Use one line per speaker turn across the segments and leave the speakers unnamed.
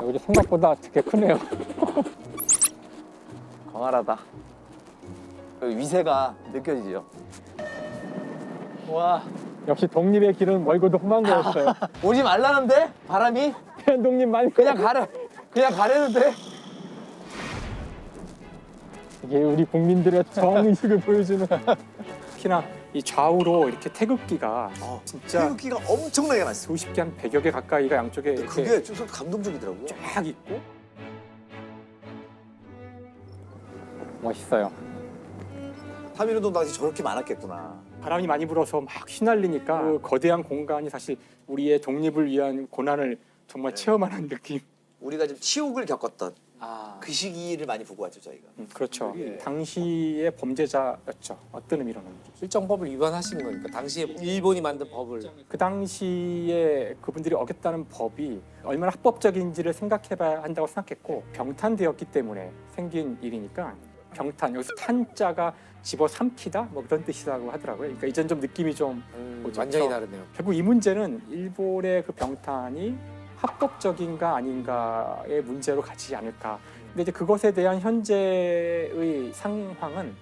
여기 생각보다 되게 크네요.
광활하다. 여기 위세가 느껴지죠. 와,
역시 독립의 길은 멀고도 험한 거였어요.
오지 말라는데 바람이
독립 많이
그냥 가려는데.
이게 우리 국민들의 정의식을 보여주는. 특히나 이 좌우로 이렇게 태극기가 진짜
태극기가 엄청나게 많습니다.
수십 개, 한 100여 개 가까이가 양쪽에 이렇게
그게 좀 감동적이더라고요.
쫙 있고 멋있어요.
3.1운동 당시 저렇게 많았겠구나.
바람이 많이 불어서 막 휘날리니까 그 거대한 공간이 사실 우리의 독립을 위한 고난을 정말 체험하는 느낌.
우리가 좀 치욕을 겪었던
아,
그 시기를 많이 보고 왔죠, 저희가.
그렇죠.
예.
당시의 범죄자였죠. 어떤 의미로는.
실정법을 위반하신 거니까 당시에 일본이 만든 법을.
그 당시에 그분들이 어겼다는 법이 얼마나 합법적인지를 생각해봐야 한다고 생각했고 병탄되었기 때문에 생긴 일이니까 병탄, 여기서 탄자가 집어삼키다 뭐 그런 뜻이라고 하더라고요. 그러니까 이전 좀 느낌이 좀 뭐죠?
완전히 다르네요.
결국 이 문제는 일본의 그 병탄이 합법적인가 아닌가의 문제로 가지 않을까. 근데 이제 그것에 대한 현재의 상황은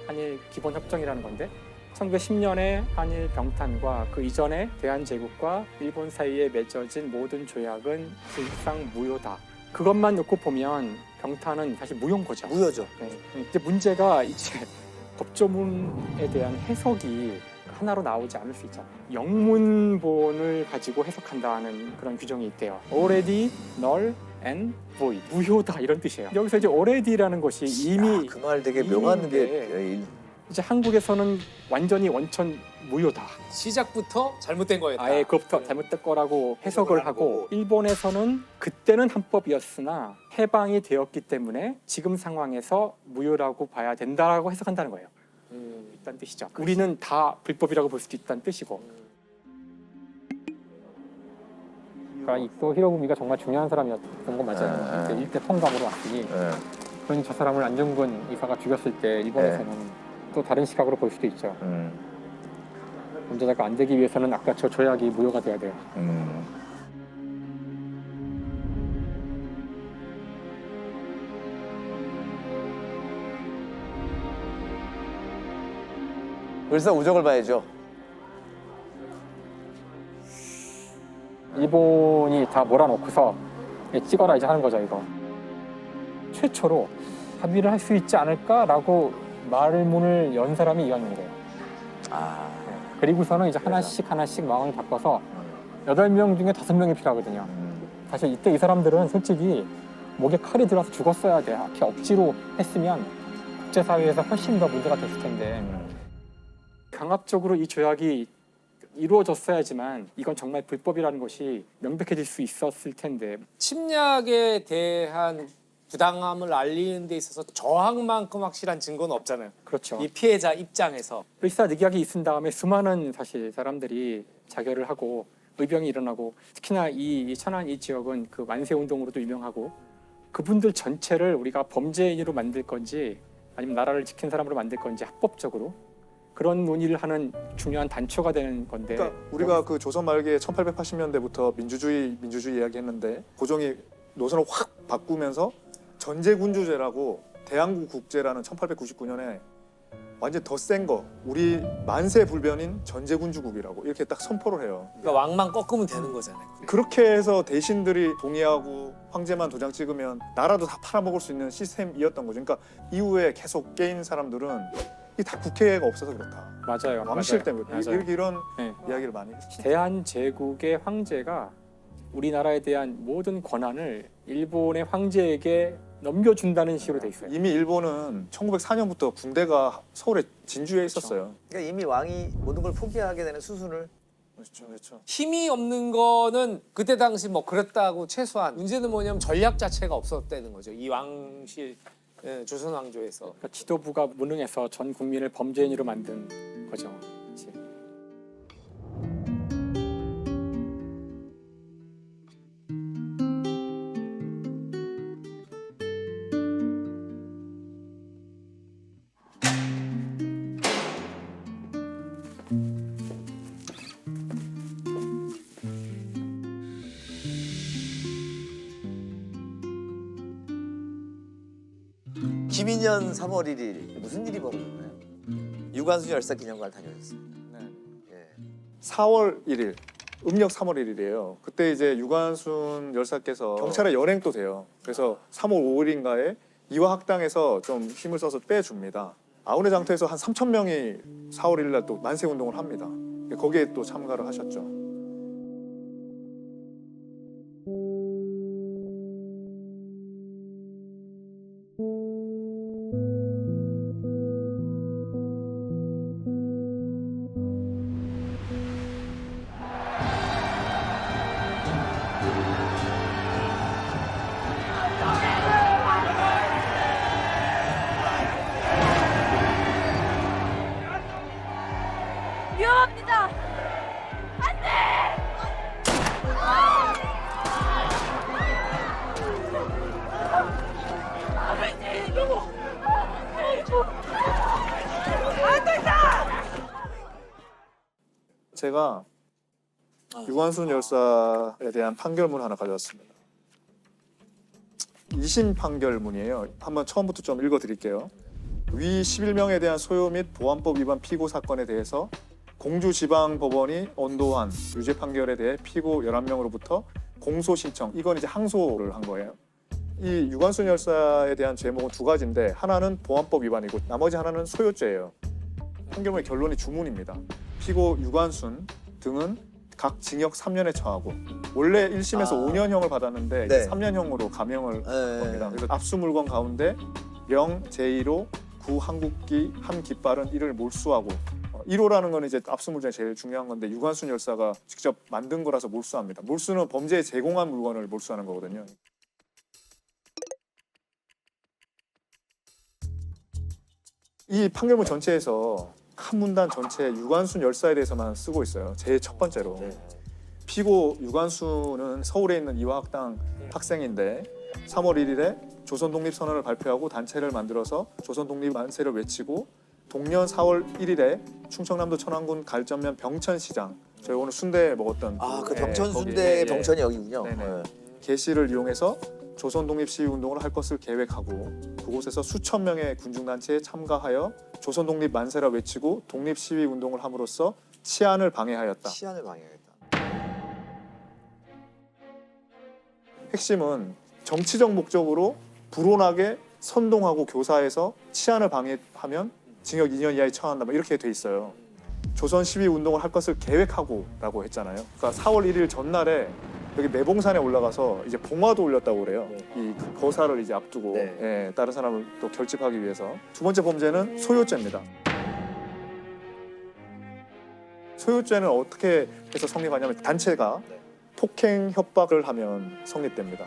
한일 기본협정이라는 건데 1910년에 한일 병탄과 그 이전에 대한제국과 일본 사이에 맺어진 모든 조약은 사실상 무효다. 그것만 놓고 보면 병탄은 사실 무효인 거죠.
무효죠.
네. 근데 문제가 이제 법조문에 대한 해석이 하나로 나오지 않을 수 있잖아요. 영문본을 가지고 해석한다는 그런 규정이 있대요. already, null, and void. 무효다 이런 뜻이에요. 여기서 이제 already라는 것이 이미
그 말 되게 묘한
이미인데
게
이제 한국에서는 완전히 원천 무효다.
시작부터 잘못된 거였다.
아예 그것부터 잘못된 거라고 해석을 하고 일본에서는 그때는 합법이었으나 해방이 되었기 때문에 지금 상황에서 무효라고 봐야 된다라고 해석한다는 거예요. 있다는 뜻이죠. 우리는 다 불법이라고 볼 수도 있다는 뜻이고. 그러니까 이토 히로부미가 정말 중요한 사람이었던 거 맞아요. 그때 일대 통감으로 왔으니 그런 저 사람을 안중근 의사가 죽였을 때 일본에서는 또 다른 시각으로 볼 수도 있죠. 범죄자가 안 되기 위해서는 아까 저 조약이 무효가 돼야 돼요.
을사우정을 봐야죠.
일본이 다 몰아놓고서 찍어라 이제 하는 거죠 이거. 최초로 합의를 할 수 있지 않을까라고 말문을 연 사람이 이완용이래요.
아,
그리고서는 이제 하나씩 마음을 바꿔서 8명 중에 5명이 필요하거든요. 사실 이때 이 사람들은 솔직히 목에 칼이 들어서 죽었어야 돼. 이렇게 억지로 했으면 국제사회에서 훨씬 더 문제가 됐을 텐데 강압적으로 이 조약이 이루어졌어야지만 이건 정말 불법이라는 것이 명백해질 수 있었을 텐데
침략에 대한 부당함을 알리는 데 있어서 저항만큼 확실한 증거는 없잖아요.
그렇죠.
이 피해자 입장에서.
일사늑약이 있은 다음에 수많은 사실 사람들이 자결을 하고 의병이 일어나고 특히나 이 천안 이 지역은 그 만세운동으로도 유명하고 그분들 전체를 우리가 범죄인으로 만들 건지 아니면 나라를 지킨 사람으로 만들 건지 합법적으로 그런 논의를 하는 중요한 단초가 되는 건데
그러니까 우리가 그 조선 말기에 1880년대부터 민주주의 이야기했는데 고종이 노선을 확 바꾸면서 전제군주제라고 대한국 국제라는 1899년에 완전 더 센 거 우리 만세 불변인 전제군주국이라고 이렇게 딱 선포를 해요.
그러니까 왕만 꺾으면 되는 거잖아요.
그렇게 해서 대신들이 동의하고 황제만 도장 찍으면 나라도 다 팔아먹을 수 있는 시스템이었던 거죠. 그러니까 이후에 계속 깨인 사람들은 이게 다 국회가 없어서 그렇다.
맞아요.
왕실
맞아요.
때문에
맞아요.
이런
네.
이야기를 많이 했죠.
대한제국의 황제가 우리나라에 대한 모든 권한을 일본의 황제에게 넘겨준다는 식으로 돼 있어요.
이미 일본은 1904년부터 군대가 서울에 진주에 있었어요.
그러니까 이미 왕이 모든 걸 포기하게 되는 수순을
그렇죠.
힘이 없는 거는 그때 당시 뭐 그랬다고 최소한 문제는 뭐냐면 전략 자체가 없었다는 거죠. 이 왕실 조선 왕조에서.
그러니까 지도부가 무능해서 전 국민을 범죄인으로 만든 거죠. 그치?
김인년 3월 1일 무슨 일이 벌어졌나요? 유관순 열사 기념관을 다녀오셨습니다.
네.
예.
4월 1일 음력 3월 1일이에요. 그때 이제 유관순 열사께서 경찰에 연행도 돼요. 그래서 3월 5일인가에 이화학당에서 좀 힘을 써서 빼줍니다. 아우네 장터에서 한 3천 명이 4월 1일 날 또 만세 운동을 합니다. 거기에 또 참가를 하셨죠.
위험합니다.
제가 유관순 열사에 대한 판결문 하나 가져왔습니다. 2심 판결문이에요. 한번 처음부터 좀 읽어드릴게요. 위 11명에 대한 소요 및 보안법 위반 피고 사건에 대해서 공주지방법원이 언도한 유죄 판결에 대해 피고 11명으로부터 공소 신청, 이건 이제 항소를 한 거예요. 이 유관순 열사에 대한 죄목은 두 가지인데 하나는 보안법 위반이고 나머지 하나는 소요죄예요. 판결문의 결론이 주문입니다. 피고 유관순 등은 각 징역 3년에 처하고 원래 1심에서 5년형을 받았는데
네.
3년형으로 감형을 겁니다.
예.
그래서 압수 물건 가운데 령 제1호 구 한국기 한 깃발은 이를 몰수하고 1호라는 건 이제 압수물 중에 제일 중요한 건데 유관순 열사가 직접 만든 거라서 몰수합니다. 몰수는 범죄에 제공한 물건을 몰수하는 거거든요. 이 판결문 전체에서 한 문단 전체에 유관순 열사에 대해서만 쓰고 있어요. 제일 첫 번째로. 피고 유관순은 서울에 있는 이화학당 학생인데 3월 1일에 조선독립선언을 발표하고 단체를 만들어서 조선독립 만세를 외치고 동년 4월 1일에 충청남도 천안군 갈전면 병천시장, 저희 오늘 순대 먹었던
그
예,
병천
거기,
순대의
예, 예.
병천이 여기군요.
네네.
예.
게시를 이용해서 조선독립 시위 운동을 할 것을 계획하고 그곳에서 수천 명의 군중단체에 참가하여 조선독립 만세라 외치고 독립 시위 운동을 함으로써 치안을 방해하였다.
치안을 방해하겠다.
핵심은 정치적 목적으로 불온하게 선동하고 교사해서 치안을 방해하면 징역 2년 이하에 처한다. 뭐 이렇게 돼 있어요. 조선 시위 운동을 할 것을 계획하고라고 했잖아요. 그러니까 4월 1일 전날에 여기 매봉산에 올라가서 이제 봉화도 올렸다고 그래요. 이 거사를 이제 앞두고
네.
예, 다른 사람을 또 결집하기 위해서. 두 번째 범죄는 소요죄입니다. 소요죄는 어떻게 해서 성립하냐면 단체가 폭행 협박을 하면 성립됩니다.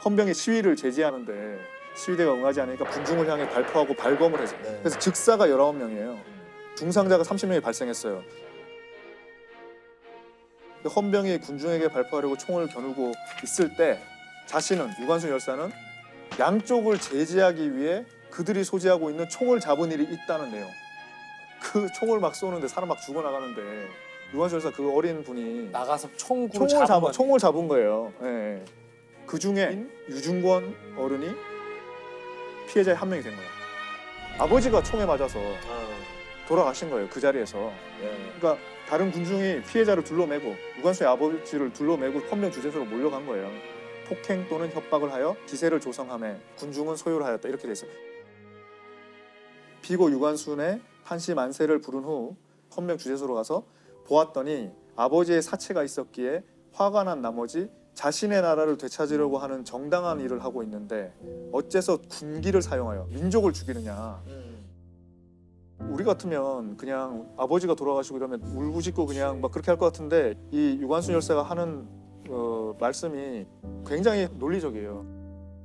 헌병이 시위를 제지하는데 시위대가 응하지 않으니까 군중을 향해 발포하고 발검을 해서 그래서 즉사가 19명이에요. 중상자가 30명이 발생했어요. 헌병이 군중에게 발포하려고 총을 겨누고 있을 때 자신은 유관순 열사는 양쪽을 제지하기 위해 그들이 소지하고 있는 총을 잡은 일이 있다는 내용. 그 총을 막 쏘는데 사람 막 죽어나가는데 유관순 열사 그 어린 분이
나가서 총을
잡은 거예요. 예. 그 중에 유중권 어른이 피해자의 한 명이 된 거예요. 아버지가 총에 맞아서 돌아가신 거예요. 그 자리에서. 그러니까 다른 군중이 피해자를 둘러매고 유관순의 아버지를 둘러매고 헌병 주재소로 몰려간 거예요. 폭행 또는 협박을 하여 기세를 조성하며 군중은 소요를 하였다. 이렇게 돼 있어요. 피고 유관순의 한시 만세를 부른 후 헌병 주재소로 가서 보았더니 아버지의 사체가 있었기에 화가 난 나머지 자신의 나라를 되찾으려고 하는 정당한 일을 하고 있는데 어째서 군기를 사용하여 민족을 죽이느냐. 우리 같으면 그냥 아버지가 돌아가시고 이러면 울부짖고 그냥 막 그렇게 할 것 같은데 이 유관순 열사가 하는 말씀이 굉장히 논리적이에요.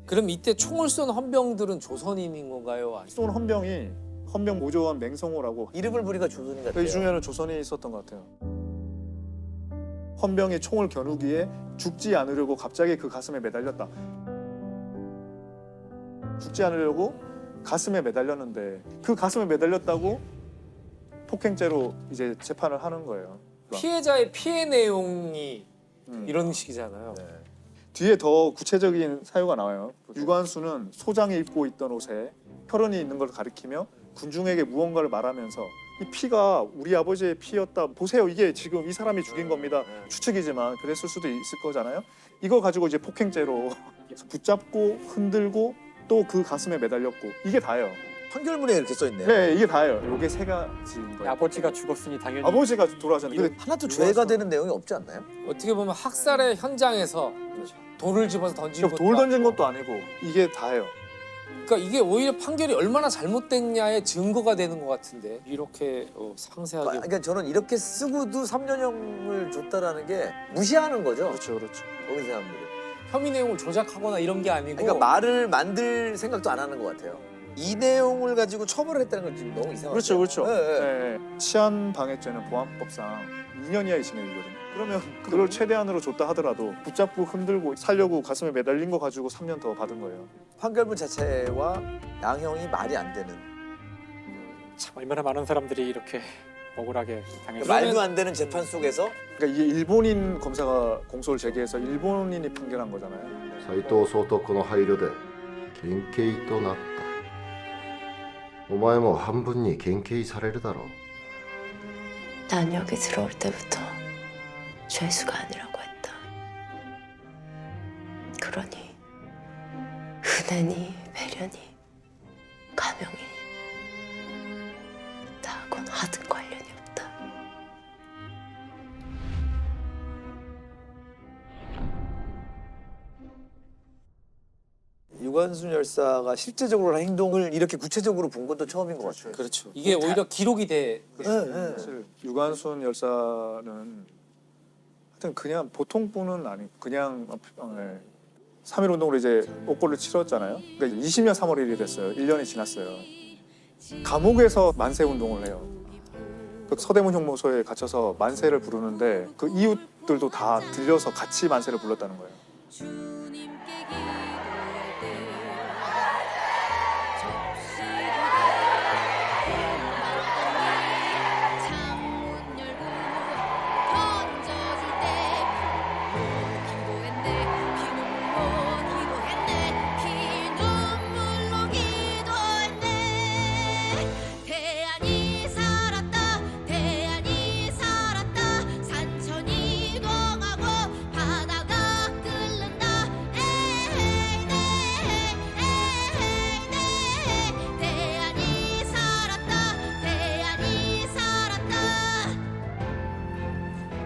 그럼 이때 총을 쏜 헌병들은 조선인인 건가요?
쏜 헌병이 헌병 모조원 맹성호라고
이름을 부리가 조선인 같아요.
이 중에는 조선이 있었던 것 같아요. 헌병이 총을 겨누기에 죽지 않으려고 갑자기 그 가슴에 매달렸다. 죽지 않으려고 가슴에 매달렸는데 그 가슴에 매달렸다고 폭행죄로 이제 재판을 하는 거예요.
피해자의 피해 내용이
음.
이런 식이잖아요.
뒤에 더 구체적인 사유가 나와요. 유관수는 소장이 입고 있던 옷에 혈흔이 있는 걸 가리키며 군중에게 무언가를 말하면서 이 피가 우리 아버지의 피였다. 보세요, 이게 지금 이 사람이 죽인 겁니다. 추측이지만 그랬을 수도 있을 거잖아요. 이거 가지고 이제 폭행죄로 붙잡고 흔들고 또 그 가슴에 매달렸고 이게 다예요.
판결문에 이렇게 써 있네요.
네, 이게 다예요. 이게 세 가지인 거예요.
아버지가 죽었으니 당연히
아버지가 돌아가셨는데 근데
하나도 죄가 되는 내용이 없지 않나요?
어떻게 보면 학살의 현장에서 돌을 집어서 던진 것도
돌 던진
아니고.
것도 아니고 이게 다예요.
그러니까 이게 오히려 판결이 얼마나 잘못됐냐의 증거가 되는 것 같은데 이렇게 상세하게
그러니까 저는 이렇게 쓰고도 3년형을 줬다라는 게 무시하는 거죠.
그렇죠, 그렇죠.
거기 사람들은.
혐의 내용을 조작하거나 이런 게 아니고
그러니까 말을 만들 생각도 안 하는 것 같아요. 이 내용을 가지고 처벌을 했다는 건 지금 너무 이상하죠.
그렇죠, 그렇죠.
네, 네.
네. 치안 방해죄는 보안법상 2년 이하의 징역이거든요. 그러면 그걸 최대한으로 줬다 하더라도 붙잡고 흔들고 살려고 가슴에 매달린 거 가지고 3년 더 받은 거예요.
판결문 자체와 양형이 말이 안 되는.
참 얼마나 많은 사람들이 이렇게 억울하게 당했어요.
말도 안 되는 재판 속에서
그러니까 이게 일본인 검사가 공소를 제기해서 일본인이 판결한 거잖아요.
斎藤総督の配慮で減刑となったお前も半分に減刑されるだろう
난 여기 들어올 때부터 죄수가 아니라고 했다. 그러니 은혜니 배려니 가명이니 나하고는 하등 관련이 없다.
유관순 열사가 실제적으로 한 행동을 이렇게 구체적으로 본 것도 처음인 것 같아요.
그렇죠. 이게 오히려 기록이 돼.
네, 네.
사실 유관순 열사는 하여튼 그냥 보통 분은 아니고 그냥 3.1 운동으로 이제 옥고를 치렀잖아요. 그러니까 20년 3월 1일이 됐어요. 1년이 지났어요. 감옥에서 만세 운동을 해요. 그 서대문 형무소에 갇혀서 만세를 부르는데 그 이웃들도 다 들려서 같이 만세를 불렀다는 거예요.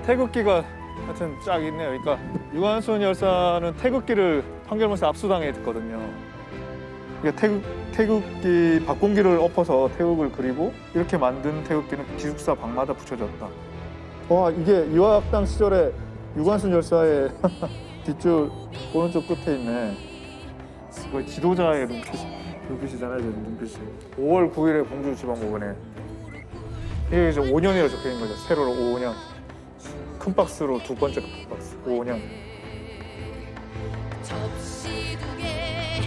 태극기가 하여튼 쫙 있네요. 그러니까 유관순 열사는 태극기를 판결문에서 압수당했거든요. 그러니까 태극기 박공기를 엎어서 태극을 그리고 이렇게 만든 태극기는 기숙사 방마다 붙여졌다. 와, 이게 유학당 시절에 유관순 열사의 뒷줄 오른쪽 끝에 있네. 거의 지도자의 눈빛이잖아요, 저 눈빛이. 5월 9일에 공주지방법원에 이게 이제 5년이라 적혀 있는 거죠. 세로로 5년. 큰 박스로 두 번째 큰 박스 5년.
접시 두 개,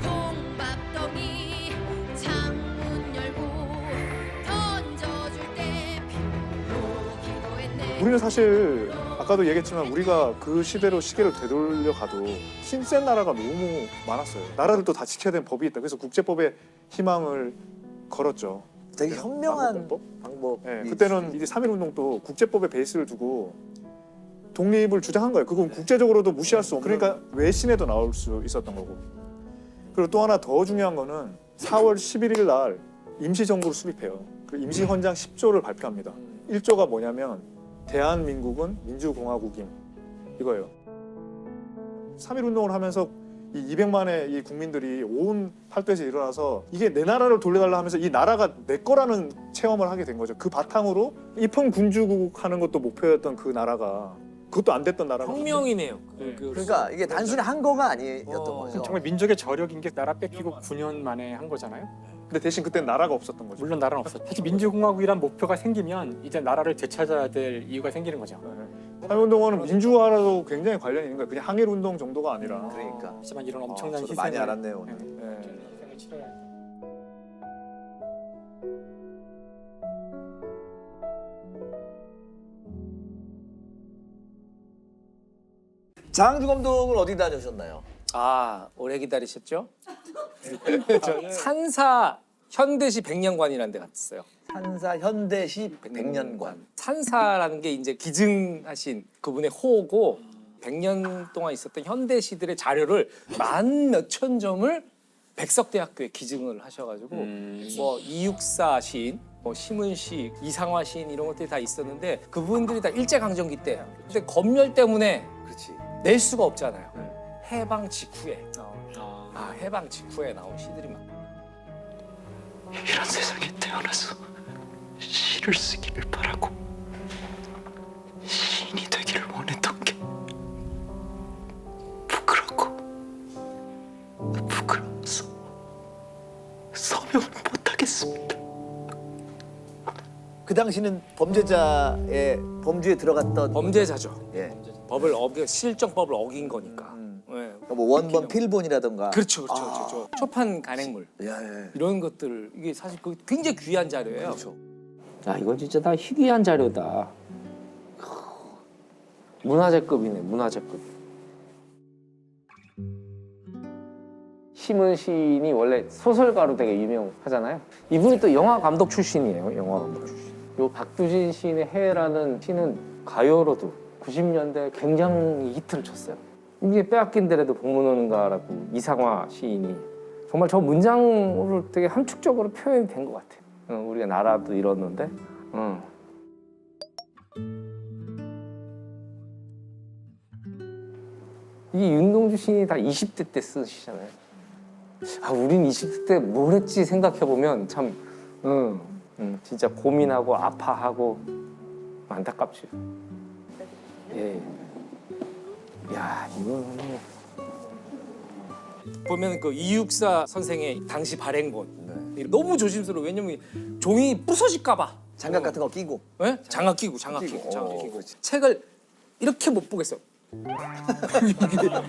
콩밥덩이, 창문 열고 던져줄 때 기도했네.
우리는 사실 아까도 얘기했지만 우리가 그 시대로 시계를 되돌려 가도 힘센 나라가 너무 많았어요. 나라들도 다 지켜야 되는 법이 있다. 그래서 국제법에 희망을 걸었죠.
되게 현명한
방법?
방법.
네, 그때는 이제 3.1 운동도 국제법에 베이스를 두고 독립을 주장한 거예요. 그건 국제적으로도 무시할 수 없는, 그러니까 외신에도 나올 수 있었던 거고. 그리고 또 하나 더 중요한 거는 4월 11일 날 임시정부를 수립해요. 그 임시헌장 10조를 발표합니다. 1조가 뭐냐면 대한민국은 민주공화국임 이거예요. 3.1 운동을 하면서 이 200만의 이 국민들이 온 팔도에서 일어나서 이게 내 나라를 돌려달라 하면서 이 나라가 내 거라는 체험을 하게 된 거죠. 그 바탕으로 입헌군주국 하는 것도 목표였던 그 나라가, 그것도 안 됐던 나라가
혁명이네요.
그러니까 이게 단순히 한 거가 아니었던 거죠.
정말 민족의 저력인 게 나라 뺏기고 9년 만에 한 거잖아요.
근데 대신 그때 나라가 없었던 거죠.
물론 나라는 없었죠. 사실 민주공화국이란 목표가 생기면 이제 나라를 되찾아야 될 이유가 생기는 거죠.
3.1 운동은 민주화라도 굉장히 관련이 있는 거예요. 그냥 항일 운동 정도가 아니라.
그러니까.
하지만 이런 엄청난
저도
희생을
많이 알았네요, 오늘.
네.
희생을 치러야 돼.
장항준 감독은 어디 다녀오셨나요?
아, 오래 기다리셨죠? 산사 현대시 백년관이라는 데 갔어요.
산사 현대시 백년관.
산사라는 게 이제 기증하신 그분의 호고 100년 동안 있었던 현대시들의 자료를 10,000몇 점을 백석대학교에 기증을 하셔가지고 뭐 이육사 시인, 뭐 심은시, 이상화 시인 이런 것들이 다 있었는데 그분들이 다 일제강점기 때 근데 검열 때문에
그렇지.
낼 수가 없잖아요. 해방 직후에 해방 직후에 나온 시들이 막
이런 세상에 태어나서 시를 쓰기를 바라고 시인이 되기를 원했던 게 부끄러워서 서명을 못하겠습니다.
그 당시는 범죄자의 범주에 들어갔던
범죄자죠.
예.
법을 실정법을 어긴 거니까. 네.
뭐 원본 필본이라든가.
그렇죠. 초판 간행물
예.
이런 것들 이게 사실 굉장히 귀한 자료예요.
그렇죠.
야 이건 진짜 다 희귀한 자료다. 문화재급이네, 문화재급. 심은 시인이 원래 소설가로 되게 유명하잖아요. 이분이 또 영화 감독 출신이에요. 영화 감독 출신. 요 박두진 시인의 해라는 시는 가요로도 90년대 굉장히 히트를 쳤어요. 이게 빼앗긴 데라도 복문 오는가라고 이상화 시인이 정말 저 문장으로 되게 함축적으로 표현이 된 것 같아요. 우리가 나라도 잃었는데. 이 윤동주 시인이 다 20대 때 쓴 시잖아요. 아, 우린 20대 때 뭘 했지 생각해보면 참 진짜 고민하고 아파하고 안타깝죠. 예. 야, 이거는 보면 그 이육사 선생의 당시 발행본 너무 조심스러워. 왜냐면 종이 부서질까봐.
장갑 같은 거 끼고.
네? 장갑 끼고. 책을 이렇게 못 보겠어.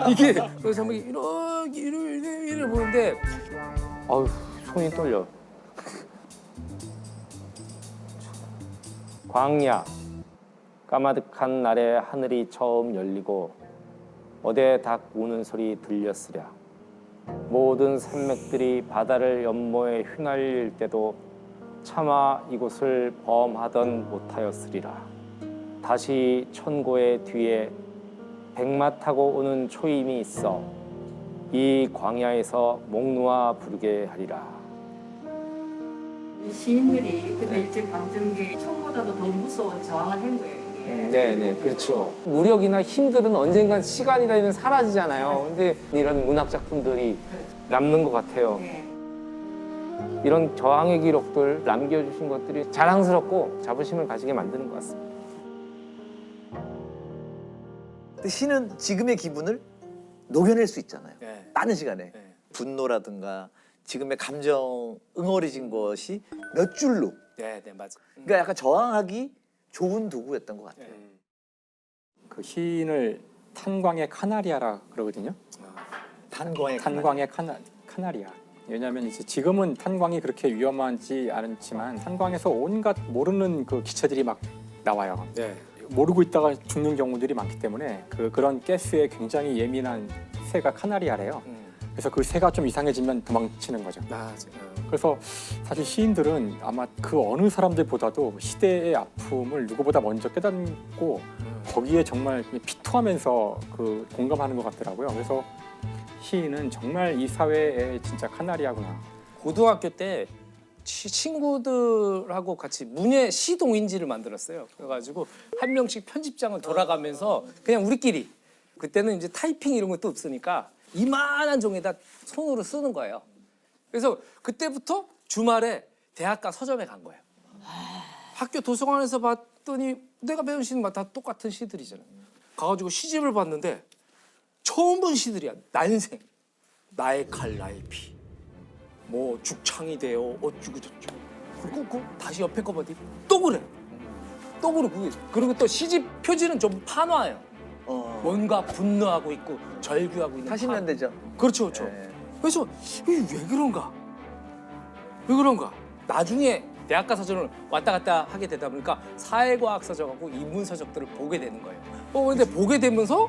이게 그래서 막 이렇게 보는데 아유 손이 떨려. 광야 까마득한 날에 하늘이 처음 열리고 어대 닭 우는 소리 들렸으랴. 모든 산맥들이 바다를 연모해 휘날릴 때도 차마 이곳을 범하던 못하였으리라. 다시 천고의 뒤에 백마 타고 오는 초임이 있어 이 광야에서 목 놓아 부르게 하리라.
시인들이 그때 일제 강점기 총보다도 더 무서운 저항을 한 거예요.
네, 그렇죠. 무력이나 힘들은 언젠간 시간이 되면 사라지잖아요. 근데 이런 문학 작품들이 남는 것 같아요. 이런 저항의 기록들 남겨주신 것들이 자랑스럽고 자부심을 가지게 만드는 것 같습니다.
근데 시는 지금의 기분을 녹여낼 수 있잖아요.
네.
빠른 시간에. 분노라든가 지금의 감정 응어리진 것이 몇 줄로.
네, 맞아.
그러니까 약간 저항하기 좋은 도구였던 것 같아요.
그 시인을 탄광의 카나리아라 그러거든요. 탄광의 카나리아. 왜냐하면 이제 지금은 탄광이 그렇게 위험하지 않지만 탄광에서 온갖 모르는 그 기체들이 막 나와요.
네.
모르고 있다가 죽는 경우들이 많기 때문에 그런 가스에 굉장히 예민한 새가 카나리아래요. 그래서 그 새가 좀 이상해지면 도망치는 거죠. 그래서 사실 시인들은 아마 그 어느 사람들보다도 시대의 아픔을 누구보다 먼저 깨닫고 거기에 정말 피토하면서 그 공감하는 것 같더라고요. 그래서 시인은 정말 이 사회의 진짜 카나리아구나.
고등학교 때 친구들하고 같이 문예 시동인지를 만들었어요. 그래가지고 한 명씩 편집장을 돌아가면서 그냥 우리끼리 그때는 이제 타이핑 이런 것도 없으니까 이만한 종에다 손으로 쓰는 거예요. 그래서 그때부터 주말에 대학가 서점에 간 거예요. 학교 도서관에서 봤더니 내가 배운 시는 다 똑같은 시들이잖아요. 가가지고 시집을 봤는데 처음 본 시들이야. 난생, 나의 칼, 나의 피, 뭐 죽창이 되어 어쩌고 저쩌고. 그리고 다시 옆에 거 봤더니 또 그래. 또 그러고. 그리고 또 시집 표지는 좀 판화예요. 뭔가 분노하고 있고 절규하고 있는
80년대죠.
그렇죠. 그래서 이게 왜 그런가? 나중에 대학가 서적을 왔다 갔다 하게 되다 보니까 사회과학 서적하고 인문 서적들을 보게 되는 거예요. 근데 보게 되면서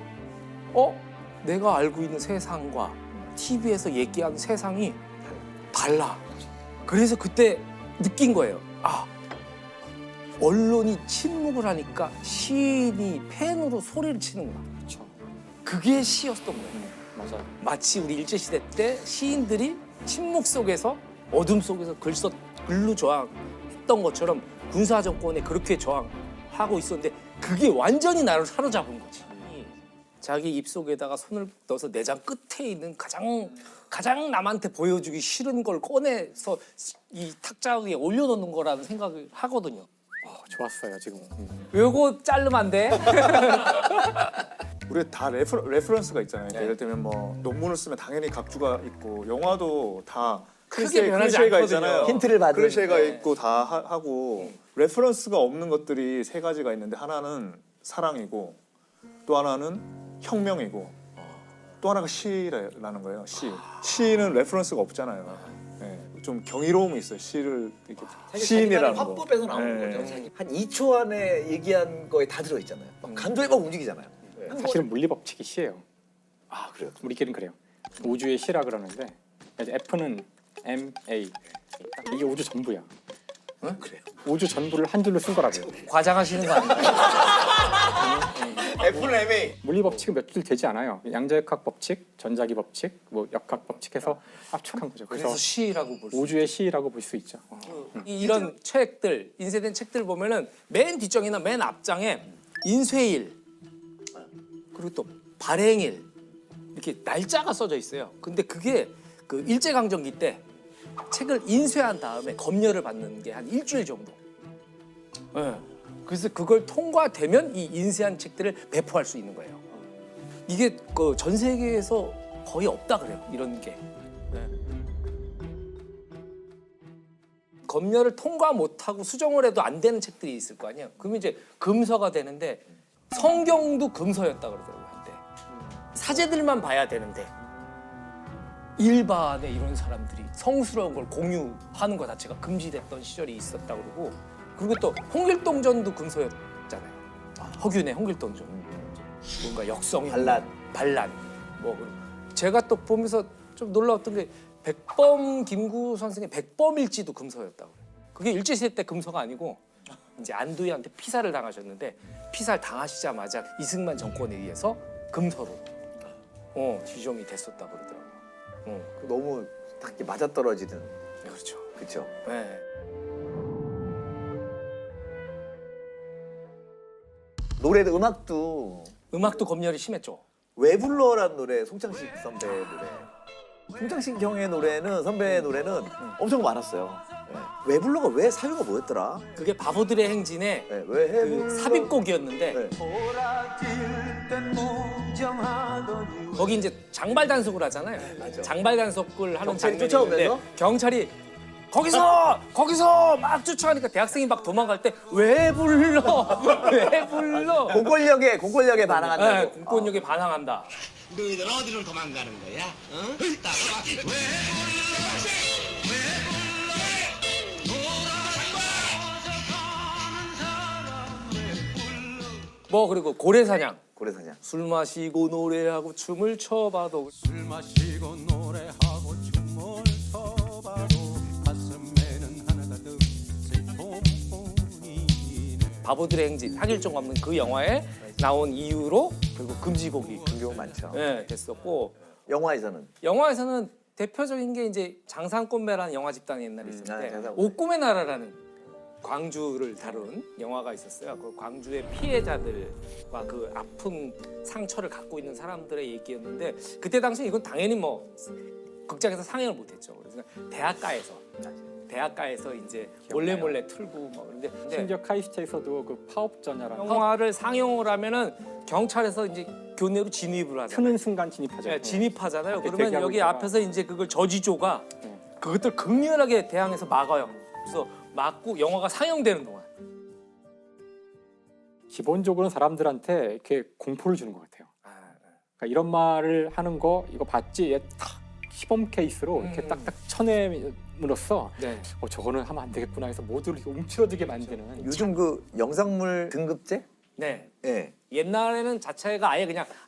내가 알고 있는 세상과 TV에서 얘기하는 세상이 달라. 그래서 그때 느낀 거예요. 언론이 침묵을 하니까 시인이 펜으로 소리를 치는구나.
그렇죠.
그게 시였던 거예요.
맞아요.
마치 우리 일제시대 때 시인들이 침묵 속에서 어둠 속에서 글로 저항했던 것처럼 군사정권에 그렇게 저항하고 있었는데 그게 완전히 나를 사로잡은 거지. 자기 입속에다가 손을 넣어서 내장 끝에 있는 가장 남한테 보여주기 싫은 걸 꺼내서 이 탁자 위에 올려놓는 거라는 생각을 하거든요.
좋았어요 지금.
요거 자르면 안 돼?
우리 다 레퍼런스가 있잖아요. 그러니까 예를 들면 뭐 논문을 쓰면 당연히 각주가 있고 영화도 다
크게 변하지
클리셰가
않거든요.
있잖아요.
힌트를 받은.
클리셰가
네.
있고 다 하고 레퍼런스가 없는 것들이 세 가지가 있는데 하나는 사랑이고 또 하나는 혁명이고 또 하나가 시라는 거예요. 시는 레퍼런스가 없잖아요. 네, 좀 경이로움이 있어요. 시를 이렇게 시인이라는 거.
화법에서 나오는
네.
거죠. 한 2초 안에 얘기한 거에 다 들어있잖아요. 막 감정이 막 움직이잖아요.
사실은 물리법칙이 시예요.
그래요?
우리끼리는 그래요. 우주의 시라 그러는데 F는 MA. 이게 우주 전부야.
그래요.
우주 전부를 한 줄로 쓴 거라고요.
과장하시는 거 아니에요?
F는 MA.
물리법칙은 몇 줄 되지 않아요. 양자역학 법칙, 전자기 법칙, 뭐 역학 법칙해서 압축한 거죠.
그래서 시라고 볼 수.
우주의 시라고 볼 수 있죠.
이런 책들, 인쇄된 책들 보면은 맨 뒷장이나 맨 앞장에 인쇄일 그리고 또 발행일 이렇게 날짜가 써져 있어요. 근데 그게 그 일제강점기 때 책을 인쇄한 다음에 검열을 받는 게 한 일주일 정도. 네. 그래서 그걸 통과되면 이 인쇄한 책들을 배포할 수 있는 거예요. 이게 그 전 세계에서 거의 없다 그래요. 이런 게. 네. 검열을 통과 못하고 수정을 해도 안 되는 책들이 있을 거 아니에요. 그러면 이제 금서가 되는데 성경도 금서였다 그러더라고요. 한때. 사제들만 봐야 되는데 일반의 이런 사람들이 성스러운 걸 공유하는 것 자체가 금지됐던 시절이 있었다 그러고 그리고 또 홍길동전도 금서였잖아요. 허균의 홍길동전. 뭔가 역성이 반란. 뭐 제가 또 보면서 좀 놀라웠던 게 백범 김구 선생의 백범일지도 금서였다고 그래요. 그게 일제시대 때 금서가 아니고 이제 안두희한테 피살을 당하셨는데 피살 당하시자마자 이승만 정권에 의해서 금서로 지정이 됐었다 그러더라고요.
너무 딱 맞아떨어지는.
그렇죠.
그렇죠.
네.
노래도 음악도
검열이 심했죠.
왜 불러라는 노래, 송창식 선배 노래. 송창식 형의 노래는 선배의 노래는 엄청 많았어요. 네. 왜 불러가 왜 사유가 뭐였더라?
그게 바보들의 행진의
네, 왜
그 삽입곡이었는데
네.
거기 이제 장발 단속을 하잖아요. 장발 단속을 하는
경찰이
장면인데
쫓아오면서?
경찰이 거기서 막 쫓아가니까 대학생이 막 도망갈 때 왜 불러? 왜 불러?
공권력에
네,
반항한다고.
공권력에 반항한다.
너희들 어디로 도망가는 거야? 어? 따라와. 왜 불러?
뭐 그리고 고래사냥.
고래사냥.
술 마시고 노래하고 춤을 춰봐도
술 마시고 노래하고 춤을 춰봐도 가슴에는 하나가 더 슬픔뿐이네.
바보들의 행진 하길종 감독 그 영화에 나온 이유로 결국 금지곡이
많죠.
네, 됐었고
영화에서는
대표적인 게 이제 장산꽃매라는 영화 집단이 옛날에 있었는데
장산꽃매.
옥꿈의 나라라는 광주를 다룬 영화가 있었어요. 그 광주의 피해자들과 그 아픈 상처를 갖고 있는 사람들의 얘기였는데 그때 당시 이건 당연히 뭐 극장에서 상영을 못했죠. 그래서 대학가에서 이제 몰래 틀고 뭐 그런데
심지어 카이스트에서도 그 파업전야라는
영화를 상영을 하면은 경찰에서 이제 교내로 진입을 하잖아요.
트는 순간 진입하죠.
네, 진입하잖아요.
그때
그러면
대기하고
여기
있다가.
앞에서 이제 그걸 저지조가 그것들 극렬하게 대항해서 막아요. 그래서 막고 영화가 상영되는 동안
기본적으로 사람들한테 이렇게 공포를 주는 것 같아요. 그러니까 이런 말을 하는 거 이거 봤지? 딱 시범 케이스로 이렇게 딱딱 쳐냄으로써
네.
저거는 하면 안 되겠구나 해서 모두를 이렇게 움츠러들게 만드는
요즘 그 영상물 등급제
네.
예.
옛날에는 자체가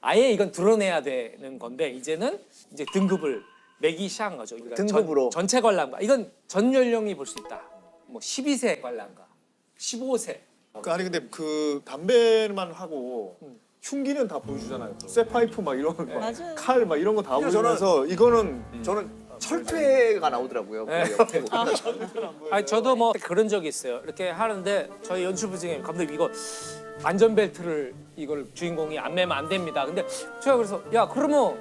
아예 이건 드러내야 되는 건데 이제는 이제 등급을 매기 시작한 거죠. 그러니까
등급으로.
전체 관람가 이건 전 연령이 볼 수 있다. 뭐 12세 관람가, 15세.
아니 근데 그 담배만 하고 흉기는 다 보여주잖아요. 쇠파이프 막 이런 칼 막 이런 거 다 보여주면서 이거는
저는 철퇴가 나오더라고요.
네. 아니 저도 뭐 그런 적이 있어요. 이렇게 하는데 저희 연출부 중에 감독님 이거 안전벨트를 이걸 주인공이 안 매면 안 됩니다. 근데 제가 그래서 야 그러면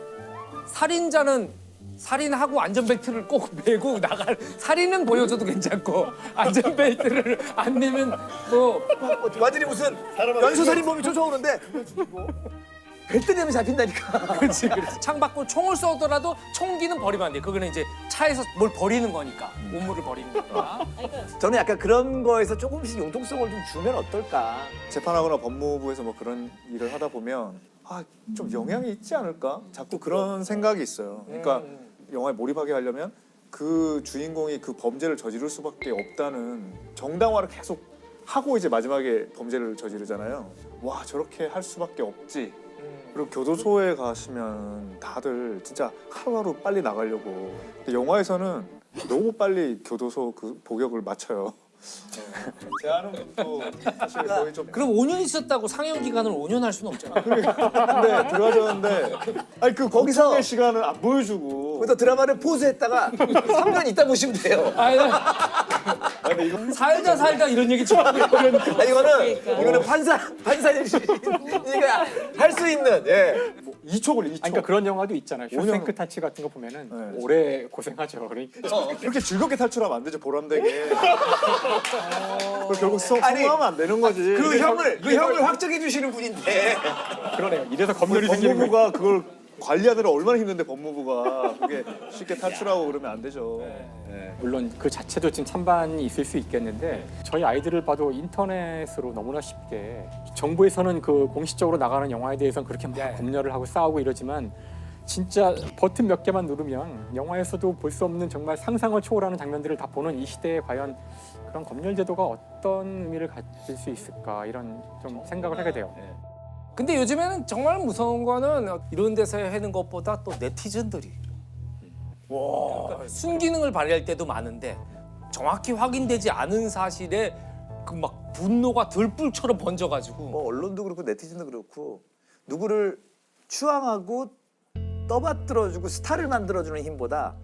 살인자는 살인하고 안전벨트를 꼭 매고 나갈 살인은 보여줘도 괜찮고 안전벨트를 안 매면 뭐
완전히 무슨 연쇄살인범이 쫓아오는데 벨트 되면 잡힌다니까.
그렇지. 창 받고 총을 쏘더라도 총기는 버리면 안 돼. 그거는 이제 차에서 뭘 버리는 거니까 오물을 버리는 거니까.
저는 약간 그런 거에서 조금씩 융통성을 좀 주면 어떨까.
재판하거나 법무부에서 뭐 그런 일을 하다 보면 좀 영향이 있지 않을까? 자꾸 그런 생각이 있어요. 그러니까 영화에 몰입하게 하려면 그 주인공이 그 범죄를 저지를 수밖에 없다는 정당화를 계속 하고 이제 마지막에 범죄를 저지르잖아요. 와 저렇게 할 수밖에 없지. 그리고 교도소에 가시면 다들 진짜 하루하루 빨리 나가려고. 근데 영화에서는 너무 빨리 교도소 그 복역을 마쳐요. 제 아는 분도 사실 거의 좀
그럼 5년 있었다고 상영 기간을 5년 할 수는 없잖아.
근데 들어가셨는데 아니 그 거기서 시간을 안 보여주고
그래서 드라마를 포즈했다가 3년 있다 보시면 돼요.
근데 이거
살다 이런 얘기 좀 하고 그러니까.
이거는 판사님이니까 할 수 있는
뭐 2초 걸려 2초.
그러니까 그런 영화도 있잖아요. 쇼생크 타치 같은 거 보면은
네.
오래 고생하죠. 그러니까
그렇게 즐겁게 탈출하면 안 되죠 보람되게. 결국 성공하면 안 되는 거지.
그 형을 확정해 주시는 분인데.
그러네요. 이래서 검열이 생기는 거예요.
법무부가 그걸 관리하느라 얼마나 힘든데 법무부가 그게 쉽게 탈출하고 그러면 안 되죠. 네.
물론 그 자체도 지금 찬반이 있을 수 있겠는데 저희 아이들을 봐도 인터넷으로 너무나 쉽게 정부에서는 그 공식적으로 나가는 영화에 대해서는 그렇게 막 검열을 하고 싸우고 이러지만 진짜 버튼 몇 개만 누르면 영화에서도 볼 수 없는 정말 상상을 초월하는 장면들을 다 보는 이 시대에 과연 그런 검열 제도가 어떤 의미를 가질 수 있을까 이런 좀 생각을 하게 돼요.
근데 요즘에는 정말 무서운 거는 이런 데서 하는 것보다 또 네티즌들이 그러니까 순기능을 발휘할 때도 많은데 정확히 확인되지 않은 사실에 그 막 분노가 들불처럼 번져가지고
뭐 언론도 그렇고 네티즌도 그렇고 누구를 추앙하고 떠받들어주고 스타를 만들어주는 힘보다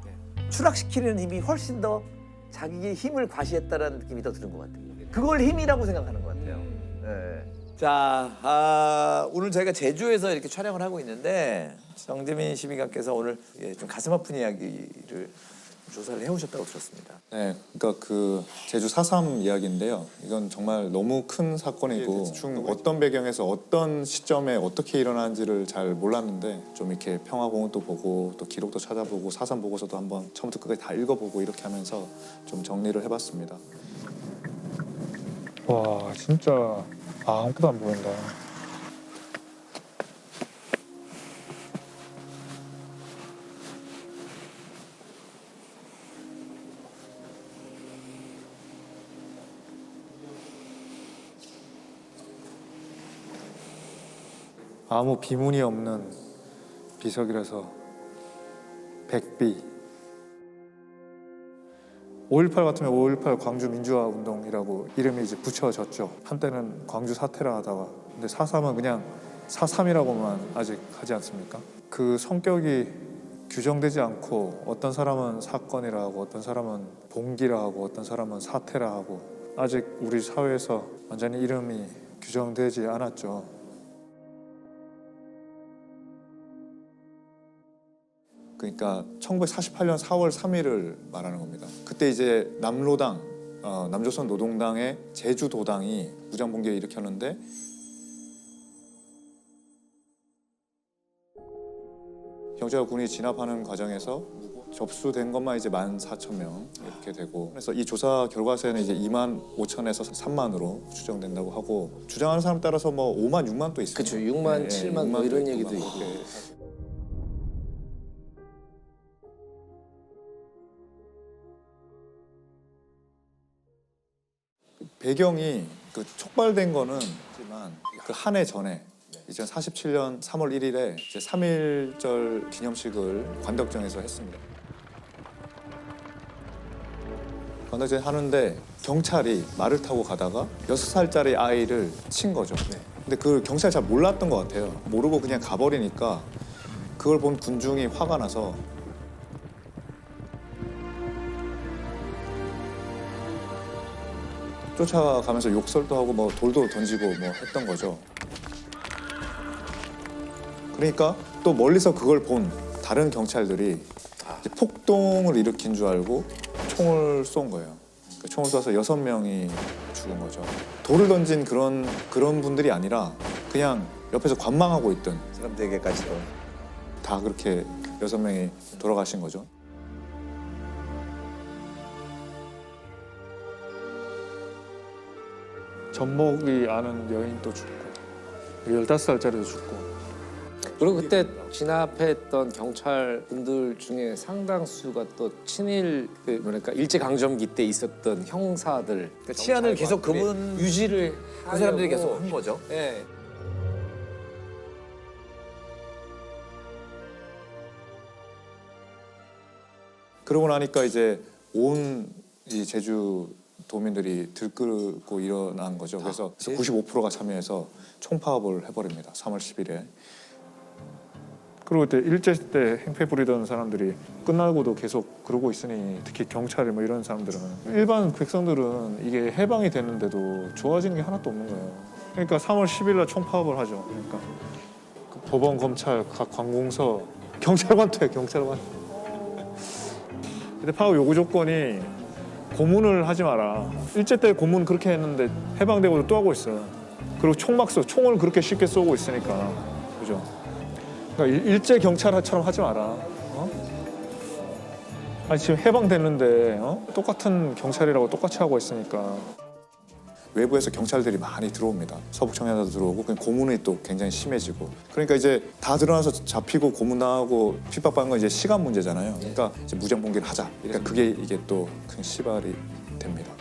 추락시키는 힘이 훨씬 더 자기의 힘을 과시했다라는 느낌이 더 드는 것 같아요. 그걸 힘이라고 생각하는 것 같아요. 네. 자, 오늘 저희가 제주에서 이렇게 촬영을 하고 있는데 정재민 시민관께서 오늘 좀 가슴 아픈 이야기를 조사를 해오셨다고 들었습니다.
네, 그러니까 그 제주 4.3 이야기인데요. 이건 정말 너무 큰 사건이고 대충 어떤 배경에서 어떤 시점에 어떻게 일어나는지를 잘 몰랐는데 좀 이렇게 평화공원도 보고 또 기록도 찾아보고 4.3 보고서도 한번 처음부터 끝까지 다 읽어보고 이렇게 하면서 좀 정리를 해봤습니다.
와 진짜 아무것도 안 보인다. 아무 비문이 없는 비석이라서 백비. 5.18 같으면 5.18 광주 민주화 운동이라고 이름이 이제 붙여졌죠. 한때는 광주 사태라 하다가. 근데 4.3은 그냥 4.3이라고만 아직 하지 않습니까? 그 성격이 규정되지 않고 어떤 사람은 사건이라 하고 어떤 사람은 봉기라 하고 어떤 사람은 사태라 하고 아직 우리 사회에서 완전히 이름이 규정되지 않았죠.
그러니까 1948년 4월 3일을 말하는 겁니다. 그때 이제 남로당, 남조선 노동당의 제주도당이 무장봉기를 일으켰는데 경찰과 군이 진압하는 과정에서 접수된 것만 이제 14,000명 이렇게 되고 그래서 이 조사 결과서에는 이제 25,000에서 3만으로 추정된다고 하고 주장하는 사람 따라서 뭐 5만, 6만 또 있어요.
그렇죠. 6만, 7만 뭐 이런 얘기도 있고.
배경이 그 촉발된 거는 하지만 그 한 해 전에 2047년 3월 1일에 이제 3.1절 기념식을 관덕정에서 했습니다. 관덕정에 하는데 경찰이 말을 타고 가다가 6살짜리 아이를 친 거죠. 근데 그 경찰 잘 몰랐던 것 같아요. 모르고 그냥 가버리니까 그걸 본 군중이 화가 나서 쫓아가면서 욕설도 하고 뭐 돌도 던지고 뭐 했던 거죠. 그러니까 또 멀리서 그걸 본 다른 경찰들이 이제 폭동을 일으킨 줄 알고 총을 쏜 거예요. 그 총을 쏴서 6명이 죽은 거죠. 돌을 던진 그런 분들이 아니라 그냥 옆에서 관망하고 있던
사람들에게까지도
다 그렇게 6명이 돌아가신 거죠.
전목이 아는 여인도 죽고 15살짜리도 죽고.
그리고 그때 진압했던 경찰 분들 중에 상당수가 또 친일 그러니까 일제 강점기 때 있었던 형사들
그러니까 치안을 계속 그분
유지를
그 사람들이
하려고.
계속 한 거죠.
예.
그러고 나니까 이제 온 이 제주 도민들이 들끓고 일어난 거죠. 그래서 95%가 참여해서 총파업을 해버립니다. 3월 10일에.
그리고 그때 일제 때 행패 부리던 사람들이 끝나고도 계속 그러고 있으니 특히 경찰이 뭐 이런 사람들은 일반 백성들은 이게 해방이 됐는데도 좋아지는 게 하나도 없는 거예요. 그러니까 3월 10일 날 총파업을 하죠. 그러니까 그 법원, 검찰, 각 관공서, 경찰관도 해요. 경찰관. 근데 파업 요구 조건이 고문을 하지 마라. 일제 때 고문 그렇게 했는데 해방되고도 또 하고 있어. 그리고 총 막 써. 총을 그렇게 쉽게 쏘고 있으니까. 그죠? 그러니까 일제 경찰처럼 하지 마라. 어? 아니 지금 해방됐는데 똑같은 경찰이라고 똑같이 하고 있으니까.
외부에서 경찰들이 많이 들어옵니다. 서북 청년도 들어오고 그냥 고문이 또 굉장히 심해지고. 그러니까 이제 다 드러나서 잡히고 고문당하고 핍박받는 건 이제 시간 문제잖아요. 그러니까 이제 무장 봉기를 하자. 그러니까 그게 이게 또 큰 시발이 됩니다.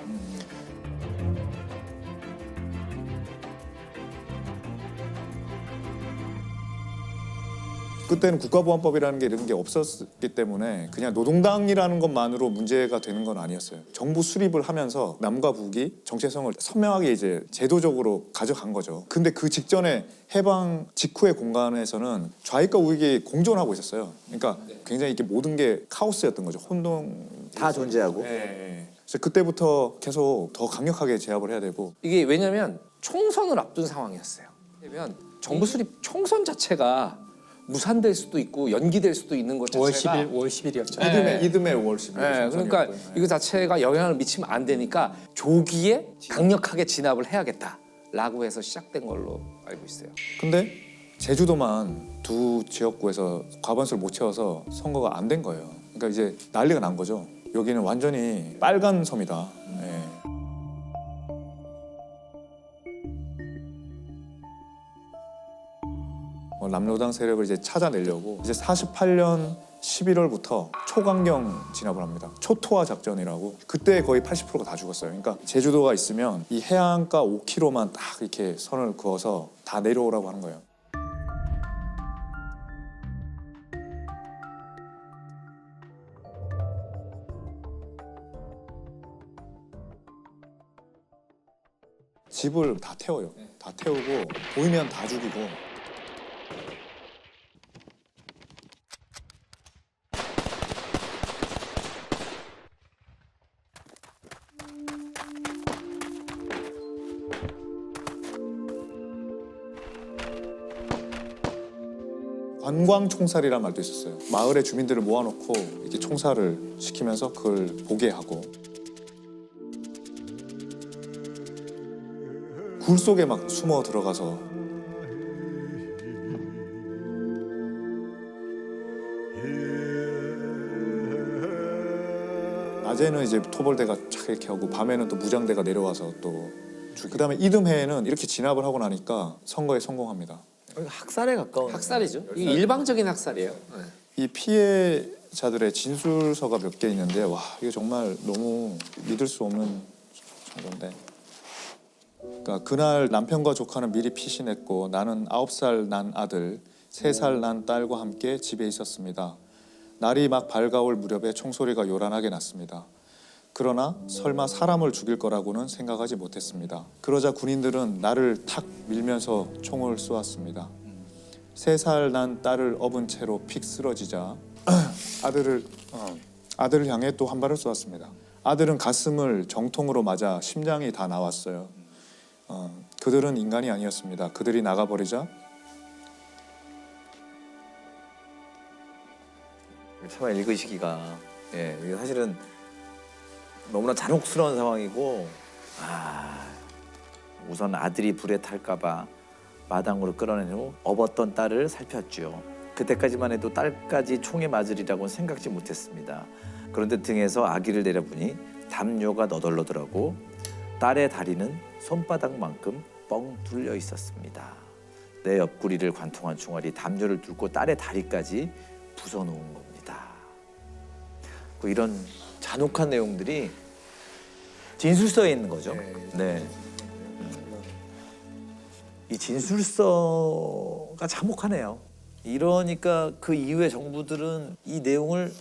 그때는 국가보안법이라는 게 이런 게 없었기 때문에 그냥 노동당이라는 것만으로 문제가 되는 건 아니었어요. 정부 수립을 하면서 남과 북이 정체성을 선명하게 이제 제도적으로 가져간 거죠. 근데 그 직전에 해방 직후의 공간에서는 좌익과 우익이 공존하고 있었어요. 그러니까 굉장히 이렇게 모든 게 카오스였던 거죠. 혼동
다 존재하고.
예. 그래서 그때부터 계속 더 강력하게 제압을 해야 되고.
이게 왜냐면 총선을 앞둔 상황이었어요. 왜냐면 정부 수립 총선 자체가 무산될 수도 있고 연기될 수도 있는 것 자체가
5월 10일이었죠.
이듬해 5월 10일.
네, 그러니까 이거 자체가 영향을 미치면 안 되니까 조기에 강력하게 진압을 해야겠다라고 해서 시작된 걸로 알고 있어요.
근데 제주도만 두 지역구에서 과반수를 못 채워서 선거가 안 된 거예요. 그러니까 이제 난리가 난 거죠. 여기는 완전히 빨간 섬이다. 예. 남로당 세력을 이제 찾아내려고 이제 48년 11월부터 초강경 진압을 합니다. 초토화 작전이라고. 그때 거의 80%가 다 죽었어요. 그러니까 제주도가 있으면 이 해안가 5km만 딱 이렇게 선을 그어서 다 내려오라고 하는 거예요. 집을 다 태워요. 다 태우고 보이면 다 죽이고. 관광총살이라는 말도 있었어요. 마을의 주민들을 모아놓고 이렇게 총살을 시키면서 그걸 보게 하고 굴 속에 막 숨어 들어가서 낮에는 이제 토벌대가 쫙 이렇게 하고 밤에는 또 무장대가 내려와서 또 그다음에 이듬해에는 이렇게 진압을 하고 나니까 선거에 성공합니다.
학살에 가까운.
학살이죠. 이게 일방적인 학살이에요.
이 피해자들의 진술서가 몇 개 있는데 와 이거 정말 너무 믿을 수 없는 정도인데 그러니까 그날 남편과 조카는 미리 피신했고 나는 9살 난 아들, 3살 난 딸과 함께 집에 있었습니다. 날이 막 밝아올 무렵에 총소리가 요란하게 났습니다. 그러나 설마 사람을 죽일 거라고는 생각하지 못했습니다. 그러자 군인들은 나를 탁 밀면서 총을 쏘았습니다. 3살 난 딸을 업은 채로 픽 쓰러지자 아들을 향해 또 한 발을 쏘았습니다. 아들은 가슴을 정통으로 맞아 심장이 다 나왔어요. 그들은 인간이 아니었습니다. 그들이 나가버리자
참 읽으시기가 이게 사실은 너무나 잔혹스러운 상황이고 우선 아들이 불에 탈까봐 마당으로 끌어낸 후 업었던 딸을 살폈죠. 그때까지만 해도 딸까지 총에 맞으리라고는 생각지 못했습니다. 그런데 등에서 아기를 내려보니 담요가 너덜너덜하고 딸의 다리는 손바닥만큼 뻥 뚫려 있었습니다. 내 옆구리를 관통한 총알이 담요를 뚫고 딸의 다리까지 부숴놓은 겁니다. 이런 잔혹한 내용들이 진술서에 있는 거죠. 네. 이 진술서가 참혹하네요. 이러니까 그 이후에 정부들은 이 내용을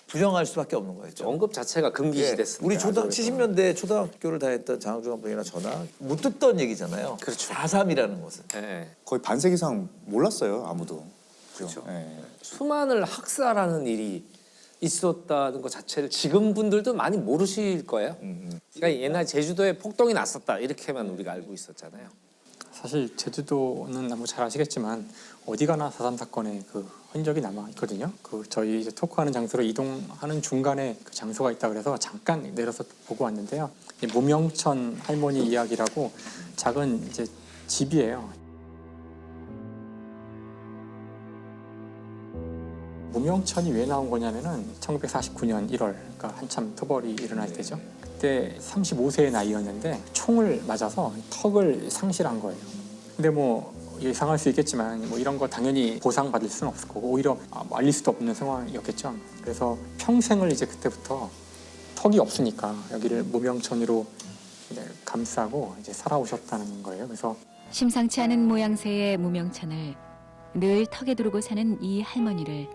부정할 수밖에 없는 거예요.
언급 자체가 금기시됐습니다.
우리 70년대 초등학교를 다녔던 장학중학생이나 저나 못 듣던 얘기잖아요.
그렇죠.
4.3이라는 것은.
거의 반세기 이상 몰랐어요, 아무도.
그렇죠.
예.
수많은 학살하는 일이 있었다는 것 자체를 지금 분들도 많이 모르실 거예요. 그러니까 옛날 제주도에 폭동이 났었다 이렇게만 우리가 알고 있었잖아요.
사실 제주도는 뭐 잘 아시겠지만 어디 가나 4.3 사건의 그 흔적이 남아 있거든요. 그 저희 이제 토크하는 장소로 이동하는 중간에 그 장소가 있다 그래서 잠깐 내려서 보고 왔는데요. 모명천 할머니 이야기라고 작은 이제 집이에요. 모명천이 왜 나온 거냐면은 1949년 1월, 그러니까 한참 토벌이 일어날 때죠. 그때 35세의 나이였는데 총을 맞아서 턱을 상실한 거예요. 근데 뭐 예상할 수 있겠지만 뭐 이런 거 당연히 보상받을 수는 없을 거고 오히려 알릴 수도 없는 상황이었겠죠. 그래서 평생을 이제 그때부터 턱이 없으니까 여기를 모명천으로 이제 감싸고 이제 살아오셨다는 거예요. 그래서
심상치 않은 모양새의 무명천을 늘 턱에 두르고 사는 이 할머니를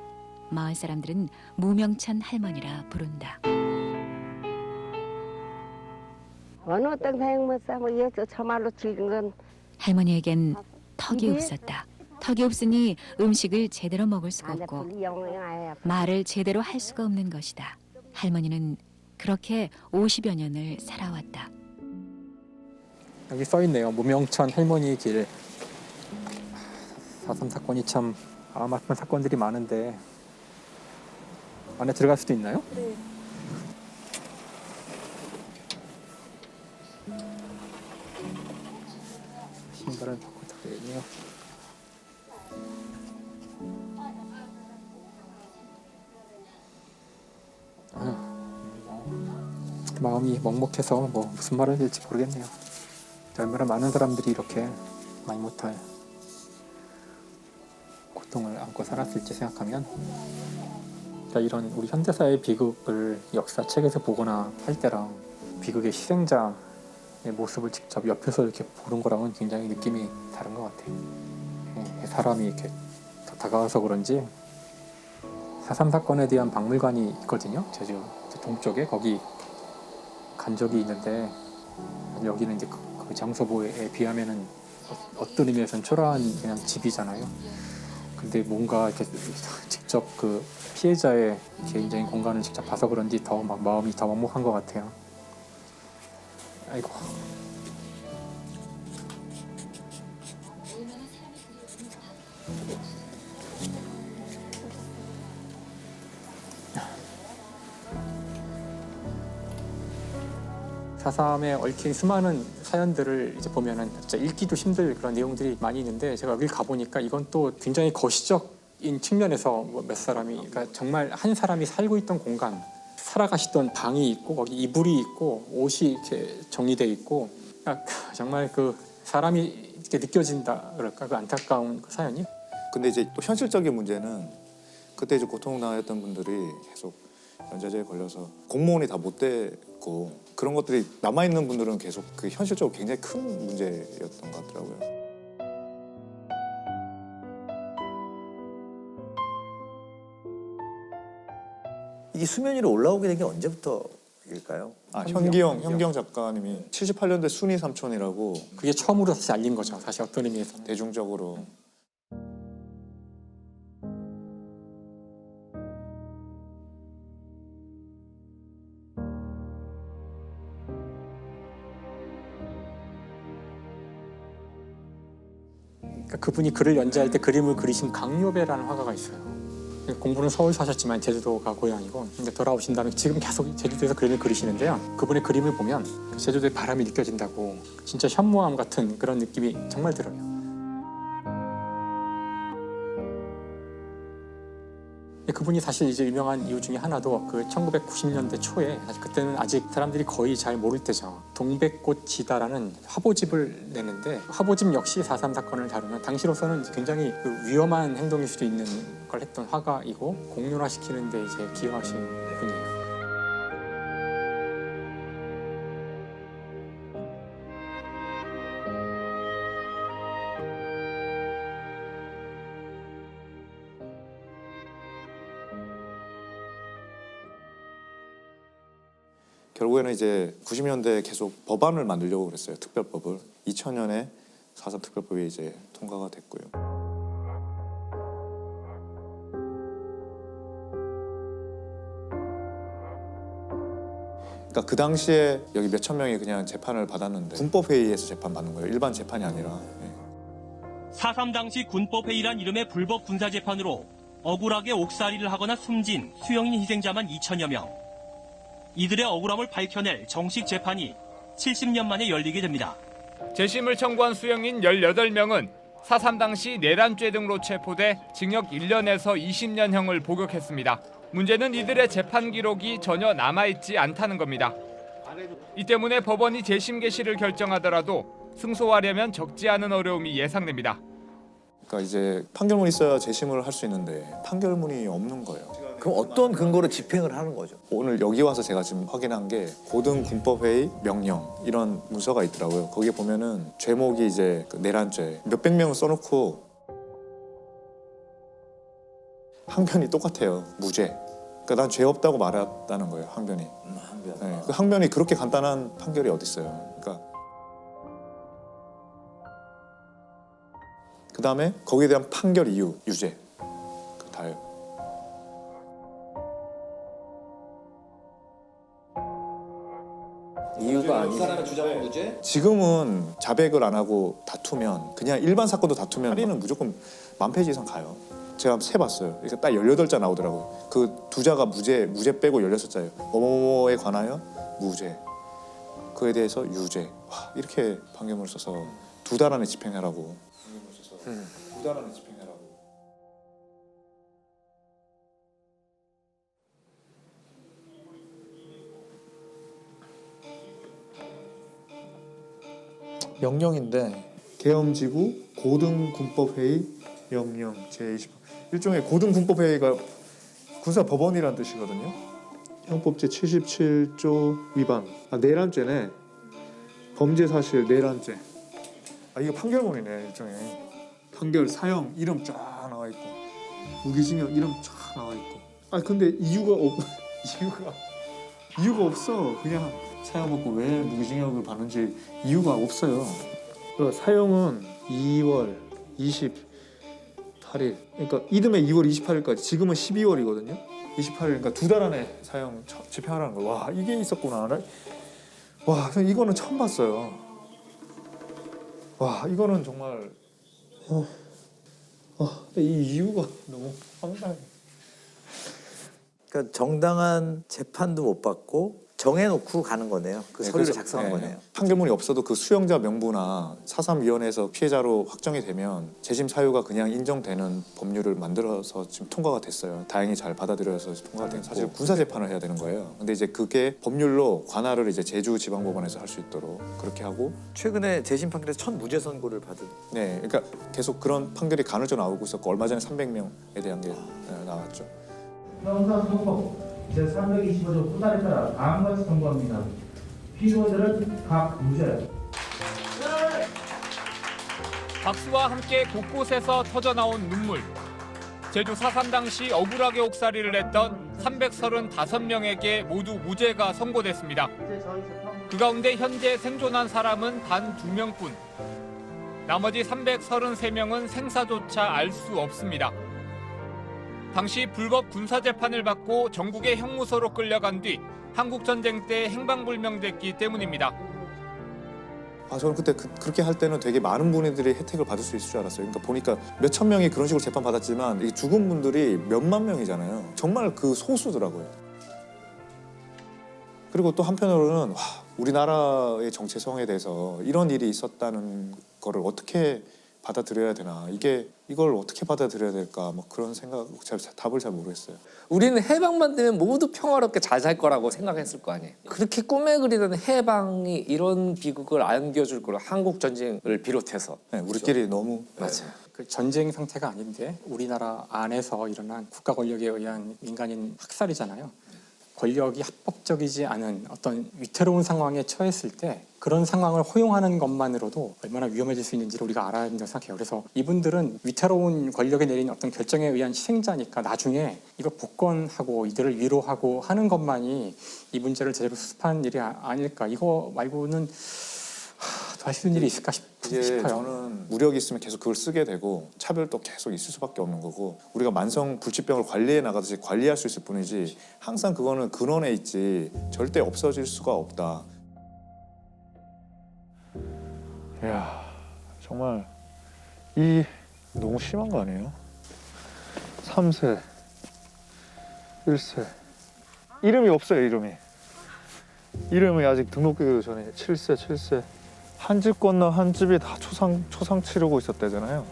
마을 사람들은 무명천 할머니라 부른다.
어느 어떤 생못사 뭐 이어서 저말로 즐긴 건
할머니에겐 턱이 없었다. 턱이 없으니 음식을 제대로 먹을 수가 없고 말을 제대로 할 수가 없는 것이다. 할머니는 그렇게 50여 년을 살아왔다.
여기 써 있네요. 무명천 할머니 길. 4.3 사건이 참 아픈 사건들이 많은데 안에 들어갈 수도 있나요?
네.
신발은 벗고 들어야겠네요. 마음이 먹먹해서 뭐 무슨 말을 해야 될지 모르겠네요. 얼마나 많은 사람들이 이렇게 많이 못할 고통을 안고 살았을지 생각하면 그러니까 이런 우리 현대사의 비극을 역사책에서 보거나 할 때랑 비극의 희생자의 모습을 직접 옆에서 이렇게 보는 거랑은 굉장히 느낌이 다른 것 같아요. 사람이 이렇게 더 다가와서 그런지 4.3 사건에 대한 박물관이 있거든요. 제주 동쪽에 거기 간 적이 있는데 여기는 이제 그 장소에 비하면은 어떤 의미에서는 초라한 그냥 집이잖아요. 근데 뭔가 이렇게 직접 그 피해자의 개인적인 공간을 직접 봐서 그런지 더 막 마음이 더 먹먹한 것 같아요. 아이고. 사삼에 얽힌 수많은 사연들을 이제 보면은 진짜 읽기도 힘들 그런 내용들이 많이 있는데 제가 여기 가보니까 이건 또 굉장히 거시적인 측면에서 뭐 몇 사람이 그러니까 정말 한 사람이 살고 있던 공간, 살아가시던 방이 있고 거기 이불이 있고 옷이 이렇게 정리돼 있고 그러니까 정말 그 사람이 이렇게 느껴진다 그럴까 그 안타까운 그 사연이.
근데 이제 또 현실적인 문제는 그때 이제 고통당했던 분들이 계속 연좌제에 걸려서 공무원이 다 못 되고 그런 것들이 남아 있는 분들은 계속 그 현실적으로 굉장히 큰 문제였던 것 같더라고요.
이게 수면 위로 올라오게 된 게 언제부터일까요?
현기영 작가님이 78년대 순위 삼촌이라고
그게 처음으로 사실 알린 거죠. 사실 어떤 의미에서는.
대중적으로.
그러니까 그분이 글을 연재할 때 그림을 그리신 강요배라는 화가가 있어요. 공부는 서울서 하셨지만 제주도가 고향이고 근데 돌아오신 다음에 지금 계속 제주도에서 그림을 그리시는데요. 그분의 그림을 보면 제주도의 바람이 느껴진다고 진짜 현무암 같은 그런 느낌이 정말 들어요. 그분이 사실 이제 유명한 이유 중에 하나도 그 1990년대 초에 사실 그때는 아직 사람들이 거의 잘 모를 때죠. 동백꽃 지다라는 화보집을 내는데 화보집 역시 4.3 사건을 다루면 당시로서는 굉장히 그 위험한 행동일 수도 있는 걸 했던 화가이고 공론화시키는 데 이제 기여하신 분이에요.
결국에는 이제 90년대에 계속 법안을 만들려고 그랬어요. 특별법을. 2000년에 4.3 특별법이 이제 통과가 됐고요. 그러니까 그 당시에 여기 몇천 명이 그냥 재판을 받았는데 군법회의에서 재판 받는 거예요. 일반 재판이 아니라.
4.3 당시 군법회의란 이름의 불법 군사재판으로 억울하게 옥살이를 하거나 숨진 수용인 희생자만 2천여 명. 이들의 억울함을 밝혀낼 정식 재판이 70년 만에 열리게 됩니다.
재심을 청구한 수용인 18명은 4.3 당시 내란죄 등으로 체포돼 징역 1년에서 20년형을 복역했습니다. 문제는 이들의 재판 기록이 전혀 남아있지 않다는 겁니다. 이 때문에 법원이 재심 개시를 결정하더라도 승소하려면 적지 않은 어려움이 예상됩니다.
그러니까 이제 판결문이 있어야 재심을 할 수 있는데 판결문이 없는 거예요.
그럼 어떤 근거로 집행을 하는 거죠?
오늘 여기 와서 제가 지금 확인한 게 고등군법회의 명령 이런 문서가 있더라고요. 거기에 보면은 죄목이 이제 그 내란죄 몇백 명을 써놓고 항변이 똑같아요. 무죄. 그러니까 난 죄 없다고 말했다는 거예요. 항변이.
항변.
네, 그 항변이 그렇게 간단한 판결이 어디 있어요? 그러니까 그 다음에 거기에 대한 판결 이유 유죄. 그 다예요.
이유가 아니고
사람의 주장은 무죄?
지금은 자백을 안 하고 다투면 그냥 일반 사건도 다투면 할인은 무조건 10,000페이지 이상 가요. 제가 세봤어요. 그러니까 딱 18자 나오더라고요. 그 두 자가 무죄 빼고 16자예요. 뭐뭐뭐에 관하여 무죄. 그에 대해서 유죄. 와, 이렇게 판결문을 써서 2달 안에 집행하라고. 판결문을 써서 2달 안에 집행하라고. 명령인데 계엄지구 고등군법회의 명령 제20 일종의 고등군법회의가 군사법원이라는 뜻이거든요. 형법 제77조 위반. 내란죄네. 범죄사실 내란죄. 이거 판결문이네. 일종의 판결 사형 이름 쫙 나와 있고 무기징역 이름 쫙 나와 있고. 근데 이유가 없어. 그냥 사형 받고 왜 무기징역을 받는지 이유가 없어요. 그러니까 사형은 2월 28일. 그러니까 이듬해 2월 28일까지. 지금은 12월이거든요. 28일. 그러니까 2달 안에 사형 집행하라는 거예요. 와, 이게 있었구나. 와, 이거는 처음 봤어요. 와, 이거는 정말 이 이유가 너무 황당해.
그러니까 정당한 재판도 못 받고 정해놓고 가는 거네요. 그 서류를 작성한 거네요.
판결문이 없어도 그 수용자 명부나 4.3위원회에서 피해자로 확정이 되면 재심 사유가 그냥 인정되는 법률을 만들어서 지금 통과가 됐어요. 다행히 잘 받아들여서 통과가 된. 사실 군사 재판을 해야 되는 거예요. 근데 이제 그게 법률로 관할을 이제 제주지방법원에서 할 수 있도록 그렇게 하고.
최근에 재심 판결에서 첫 무죄 선고를 받은.
네, 그러니까 계속 그런 판결이 간헐적으로 나오고 있었고 얼마 전에 300명에 대한 게 나왔죠.
항상 제325조 후단에 따라 다음과 같이 선고합니다. 피고들은 각 무죄.
박수와 함께 곳곳에서 터져나온 눈물. 제주 4.3 당시 억울하게 옥살이를 했던 335명에게 모두 무죄가 선고됐습니다. 그 가운데 현재 생존한 사람은 단 2명뿐. 나머지 333명은 생사조차 알 수 없습니다. 당시 불법 군사재판을 받고 전국의 형무소로 끌려간 뒤 한국전쟁 때 행방불명됐기 때문입니다.
저는 그때 그렇게 할 때는 되게 많은 분들이 혜택을 받을 수 있을 줄 알았어요. 그러니까 보니까 몇천 명이 그런 식으로 재판 받았지만 이 죽은 분들이 몇만 명이잖아요. 정말 그 소수더라고요. 그리고 또 한편으로는 우리나라의 정체성에 대해서 이런 일이 있었다는 거를 어떻게 받아들여야 되나, 이걸 어떻게 받아들여야 될까, 뭐 그런 생각, 답을 잘 모르겠어요.
우리는 해방만 되면 모두 평화롭게 잘 살 거라고 생각했을 거 아니에요. 그렇게 꿈에 그리던 해방이 이런 비극을 안겨줄 거라, 한국 전쟁을 비롯해서.
네, 우리끼리 너무
맞아요.
그 전쟁 상태가 아닌데 우리나라 안에서 일어난 국가 권력에 의한 민간인 학살이잖아요. 권력이 합법적이지 않은 어떤 위태로운 상황에 처했을 때 그런 상황을 허용하는 것만으로도 얼마나 위험해질 수 있는지를 우리가 알아야 된다고 생각해요. 그래서 이분들은 위태로운 권력에 내린 어떤 결정에 의한 희생자니까 나중에 이거 복권하고 이들을 위로하고 하는 것만이 이 문제를 제대로 수습하는 일이 아닐까. 이거 말고는 더 할 수 있는 일이 있을까
이제
싶어요.
저는 무력이 있으면 계속 그걸 쓰게 되고 차별도 계속 있을 수밖에 없는 거고, 우리가 만성 불치병을 관리해 나가듯이 관리할 수 있을 뿐이지 항상 그거는 근원에 있지 절대 없어질 수가 없다.
이야, 정말 너무 심한 거 아니에요? 3세, 1세. 이름이 없어요, 이름이 아직 등록되기 전에 7세. 한 집 건너 한 집이 다 초상 치르고 있었대잖아요.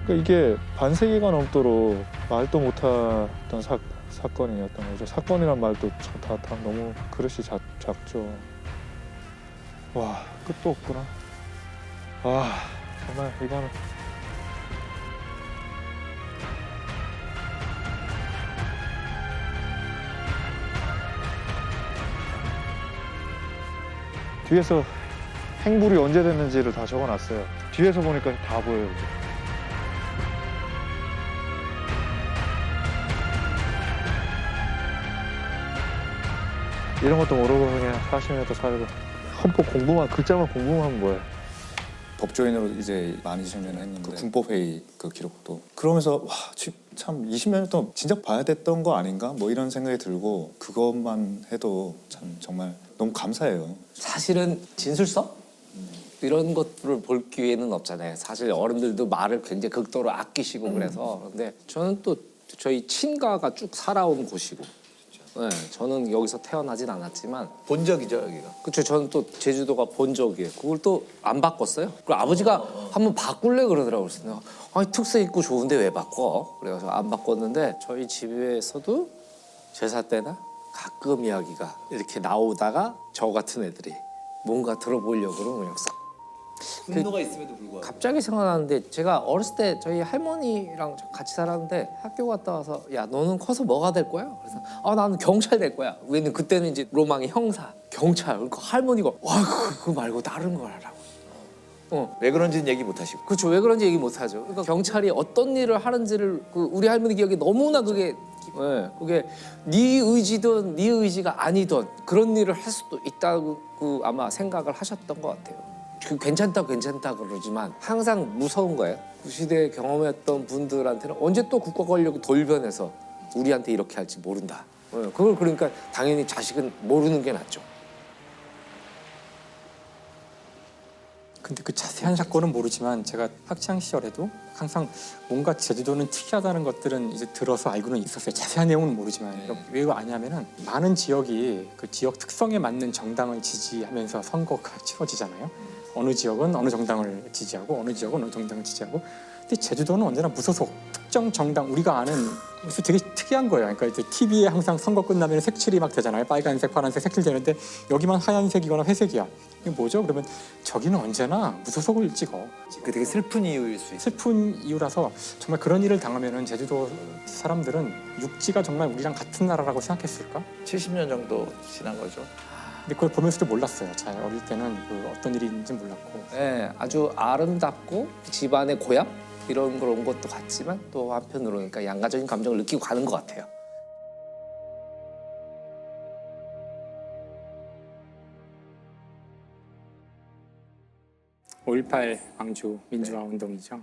그러니까 이게 반세기가 넘도록 말도 못했던 사건이었던 거죠. 사건이란 말도 다 너무 그릇이 작죠. 와, 끝도 없구나. 와, 정말 이거는. 뒤에서 행불이 언제 됐는지를 다 적어놨어요. 뒤에서 보니까 다 보여요. 이런 것도 모르고 그냥 40m 살고 헌법 글자만 공부만 하면 뭐해.
법조인으로 이제 만 20년을 했는데 그 군법회의 그 기록도 그러면서 참 20년 동안 진작 봐야 됐던 거 아닌가? 뭐 이런 생각이 들고, 그것만 해도 참 정말 너무 감사해요.
사실은 진술서? 이런 것들을 볼 기회는 없잖아요. 사실 어른들도 말을 굉장히 극도로 아끼시고 그래서. 근데 저는 또 저희 친가가 쭉 살아온 곳이고, 네, 저는 여기서 태어나진 않았지만
본적이죠, 여기가.
그렇죠. 저는 또 제주도가 본적이에요. 그걸 또 안 바꿨어요. 그리고 아버지가 한번 바꿀래 그러더라고요. 그래서 아니, 특세 있고 좋은데 왜 바꿔? 그래서 안 바꿨는데, 저희 집에서도 제사 때나 가끔 이야기가 이렇게 나오다가 저 같은 애들이 뭔가 들어보려고 그러면 그냥 싹.
분노가 있음에도 불구하고.
갑자기 생각나는데, 제가 어렸을 때 저희 할머니랑 같이 살았는데 학교 갔다 와서 야, 너는 커서 뭐가 될 거야? 그래서 나는 경찰 될 거야. 왜냐면 그때는 이제 로망이 형사, 경찰. 그러니까 할머니가 와, 그거 말고 다른 걸 하라고.
왜 그런지는 얘기 못 하시고.
그렇죠. 왜 그런지 얘기 못 하죠. 그러니까 경찰이 어떤 일을 하는지를 우리 할머니 기억에 너무나 그게 네 의지든 네 의지가 아니든 그런 일을 할 수도 있다고 아마 생각을 하셨던 것 같아요. 괜찮다 그러지만 항상 무서운 거예요. 그 시대에 경험했던 분들한테는 언제 또 국가 권력이 돌변해서 우리한테 이렇게 할지 모른다. 그걸 그러니까 당연히 자식은 모르는 게 낫죠.
근데 그 자세한 사건은 모르지만 제가 학창 시절에도 항상 뭔가 제주도는 특이하다는 것들은 이제 들어서 알고는 있었어요. 자세한 내용은 모르지만. 왜 아냐면은 많은 지역이 그 지역 특성에 맞는 정당을 지지하면서 선거가 치러지잖아요. 어느 지역은 어느 정당을 지지하고 어느 지역은 어느 정당을 지지하고. 근데 제주도는 언제나 무소속 특정 정당 우리가 아는 그래서 되게 특이한 거예요. 그러니까 이제 TV에 항상 선거 끝나면 색칠이 막 되잖아요. 빨간색, 파란색 색칠 되는데 여기만 하얀색이거나 회색이야. 이게 뭐죠? 그러면 저기는 언제나 무소속을 찍어.
그 되게 슬픈 이유일 수 있어요.
슬픈 이유라서 정말 그런 일을 당하면은 제주도 사람들은 육지가 정말 우리랑 같은 나라라고 생각했을까?
70년 정도 지난 거죠.
근데 그걸 보면서도 몰랐어요. 잘 어릴 때는 그 어떤 일인지 몰랐고.
네, 아주 아름답고 집안의 고향 이런 그런 것도 같지만 또 한편으로 그러니까 양가적인 감정을 느끼고 가는 것 같아요.
(5.18) 광주 민주화 운동이죠.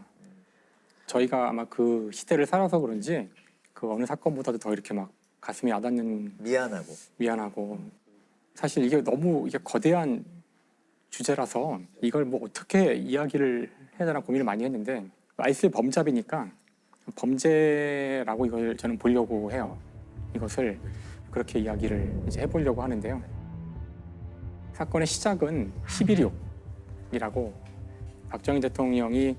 저희가 아마 그 시대를 살아서 그런지 그 어느 사건보다도 더 이렇게 막 가슴이 와닿는 미안하고 사실 이게 너무 이게 거대한 주제라서 이걸 뭐 어떻게 이야기를 해야 되나 고민을 많이 했는데 아이스의 범잡이니까 범죄라고 이걸 저는 보려고 해요. 이것을 그렇게 이야기를 이제 해보려고 하는데요. 사건의 시작은 11.26이라고 박정희 대통령이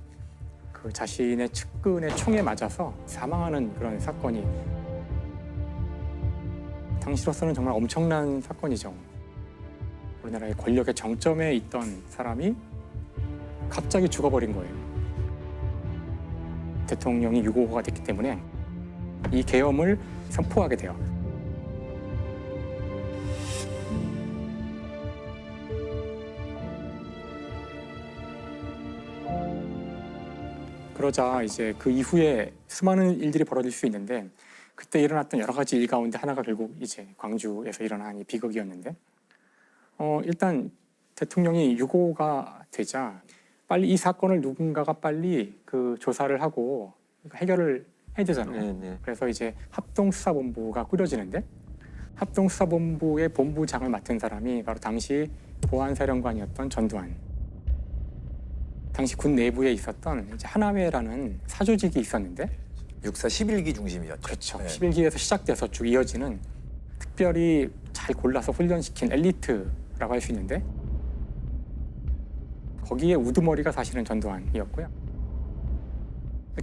그 자신의 측근의 총에 맞아서 사망하는 그런 사건이 당시로서는 정말 엄청난 사건이죠. 우리나라의 권력의 정점에 있던 사람이 갑자기 죽어버린 거예요. 대통령이 유고가 됐기 때문에 이 계엄을 선포하게 돼요. 그러자 이제 그 이후에 수많은 일들이 벌어질 수 있는데 그때 일어났던 여러 가지 일 가운데 하나가 결국 이제 광주에서 일어난 이 비극이었는데 일단 대통령이 유고가 되자 빨리 이 사건을 누군가가 빨리 그 조사를 하고 해결을 해야 되잖아요. 그래서 이제 합동수사본부가 꾸려지는데 합동수사본부의 본부장을 맡은 사람이 바로 당시 보안사령관이었던 전두환. 당시 군 내부에 있었던 이제 하나회라는 사조직이 있었는데
육사 11기 중심이었죠.
그렇죠. 11기에서 시작돼서 쭉 이어지는 특별히 잘 골라서 훈련시킨 엘리트라고 할 수 있는데 거기에 우두머리가 사실은 전두환이었고요.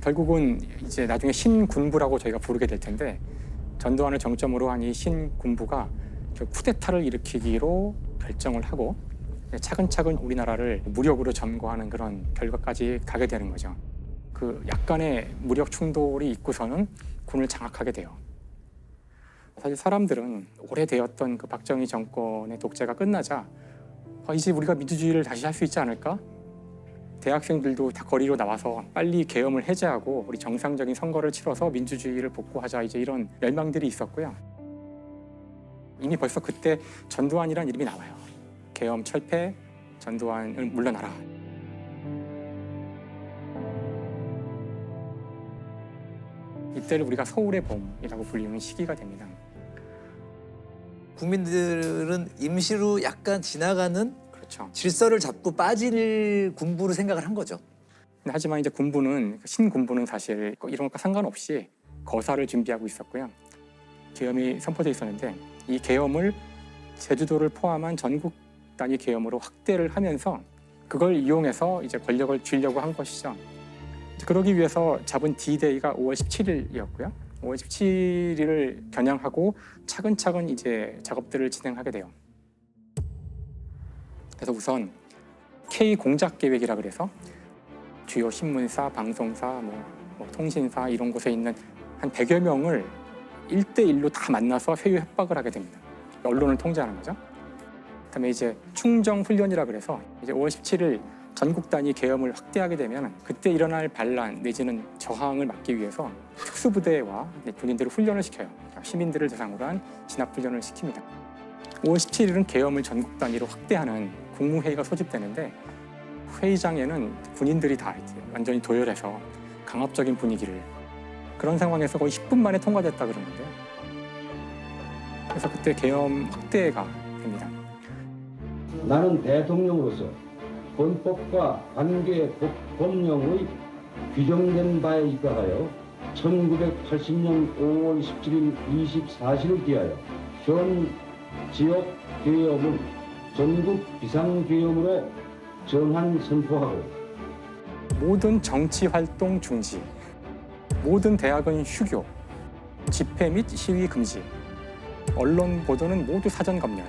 결국은 이제 나중에 신군부라고 저희가 부르게 될 텐데 전두환을 정점으로 한 이 신군부가 쿠데타를 일으키기로 결정을 하고 차근차근 우리나라를 무력으로 점거하는 그런 결과까지 가게 되는 거죠. 그 약간의 무력 충돌이 있고서는 군을 장악하게 돼요. 사실 사람들은 오래되었던 그 박정희 정권의 독재가 끝나자 이제 우리가 민주주의를 다시 할 수 있지 않을까? 대학생들도 다 거리로 나와서 빨리 계엄을 해제하고 우리 정상적인 선거를 치러서 민주주의를 복구하자 이제 이런 열망들이 있었고요. 이미 벌써 그때 전두환이라는 이름이 나와요. 계엄 철폐, 전두환을 물러나라. 이때를 우리가 서울의 봄이라고 불리는 시기가 됩니다.
국민들은 임시로 약간 지나가는
그렇죠.
질서를 잡고 빠질 군부를 생각을 한 거죠.
하지만 이제 군부는 신군부는 사실 이런 것과 상관없이 거사를 준비하고 있었고요. 계엄이 선포돼 있었는데 이 계엄을 제주도를 포함한 전국 단위 계엄으로 확대를 하면서 그걸 이용해서 이제 권력을 쥐려고 한 것이죠. 그러기 위해서 잡은 D-Day가 5월 17일이었고요. 5월 17일을 겨냥하고 차근차근 이제 작업들을 진행하게 돼요. 그래서 우선 K 공작 계획이라 그래서 주요 신문사, 방송사, 뭐 통신사 이런 곳에 있는 한 100여 명을 1대1로 다 만나서 회유 협박을 하게 됩니다. 언론을 통제하는 거죠. 그다음에 이제 충정 훈련이라 그래서 이제 5월 17일 전국 단위 계엄을 확대하게 되면 그때 일어날 반란 내지는 저항을 막기 위해서 특수부대와 군인들을 훈련을 시켜요. 시민들을 대상으로 한 진압훈련을 시킵니다. 5월 17일은 계엄을 전국 단위로 확대하는 국무회의가 소집되는데 회의장에는 군인들이 다 이제 완전히 도열해서 강압적인 분위기를 그런 상황에서 거의 10분 만에 통과됐다 그러는데 그래서 그때 계엄 확대가 됩니다.
나는 대통령으로서 헌법과 관계 법령의 규정된 바에 입각하여 1980년 5월 17일 24시를 기하여 현 지역 계엄을 전국 비상계엄으로 정한 선포하고
모든 정치 활동 중지, 모든 대학은 휴교, 집회 및 시위 금지, 언론 보도는 모두 사전 검열.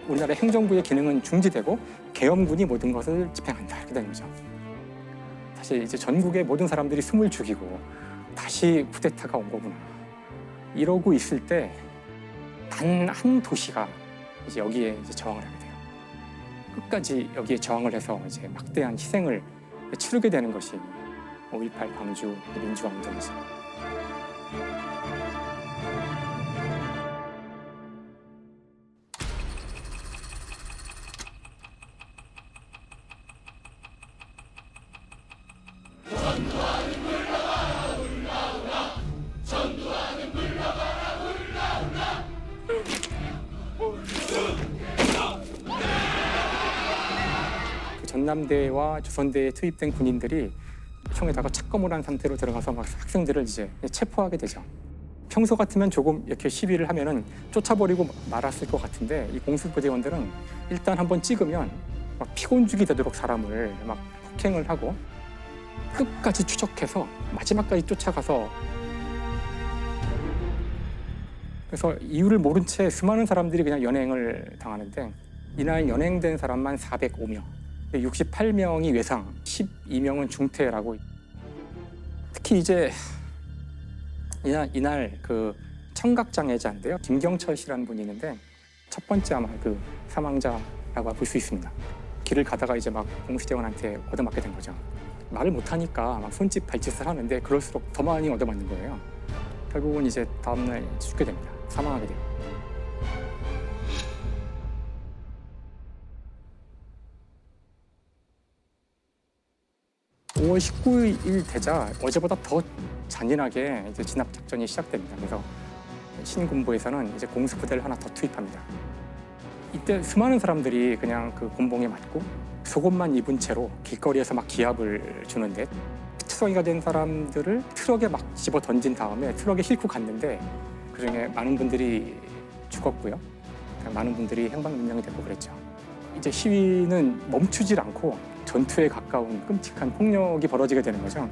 우리나라 행정부의 기능은 중지되고 계엄군이 모든 것을 집행한다 이렇게 되는 거죠. 사실 이제 전국의 모든 사람들이 숨을 죽이고 다시 쿠데타가 온 거구나. 이러고 있을 때 단 한 도시가 이제 여기에 이제 저항을 하게 돼요. 끝까지 여기에 저항을 해서 이제 막대한 희생을 치르게 되는 것이 5.18 광주 민주화 운동이죠. 전남대와 조선대에 투입된 군인들이 총에다가 착검을 한 상태로 들어가서 막 학생들을 이제 체포하게 되죠. 평소 같으면 조금 이렇게 시위를 하면은 쫓아버리고 말았을 것 같은데 이 공수부대원들은 일단 한번 찍으면 막 피곤죽이 되도록 사람을 막 폭행을 하고 끝까지 추적해서 마지막까지 쫓아가서 그래서 이유를 모른 채 수많은 사람들이 그냥 연행을 당하는데 이날 연행된 사람만 405명. 68명이 외상, 12명은 중태라고. 특히 이제 이날 그 청각장애자인데요. 김경철 씨라는 분이 있는데 첫 번째 아마 그 사망자라고 볼 수 있습니다. 길을 가다가 이제 막 공수대원한테 얻어맞게 된 거죠. 말을 못하니까 막 손짓 발짓을 하는데 그럴수록 더 많이 얻어맞는 거예요. 결국은 이제 다음날 죽게 됩니다. 사망하게 돼요. 5월 19일 되자 어제보다 더 잔인하게 이제 진압 작전이 시작됩니다. 그래서 신군부에서는 이제 공수부대를 하나 더 투입합니다. 이때 수많은 사람들이 그냥 그 곤봉에 맞고 속옷만 입은 채로 길거리에서 막 기합을 주는데 투성이가 된 사람들을 트럭에 막 집어 던진 다음에 트럭에 싣고 갔는데 그중에 많은 분들이 죽었고요. 많은 분들이 행방불명이 되고 그랬죠. 이제 시위는 멈추질 않고 전투에 가까운 끔찍한 폭력이 벌어지게 되는 거죠.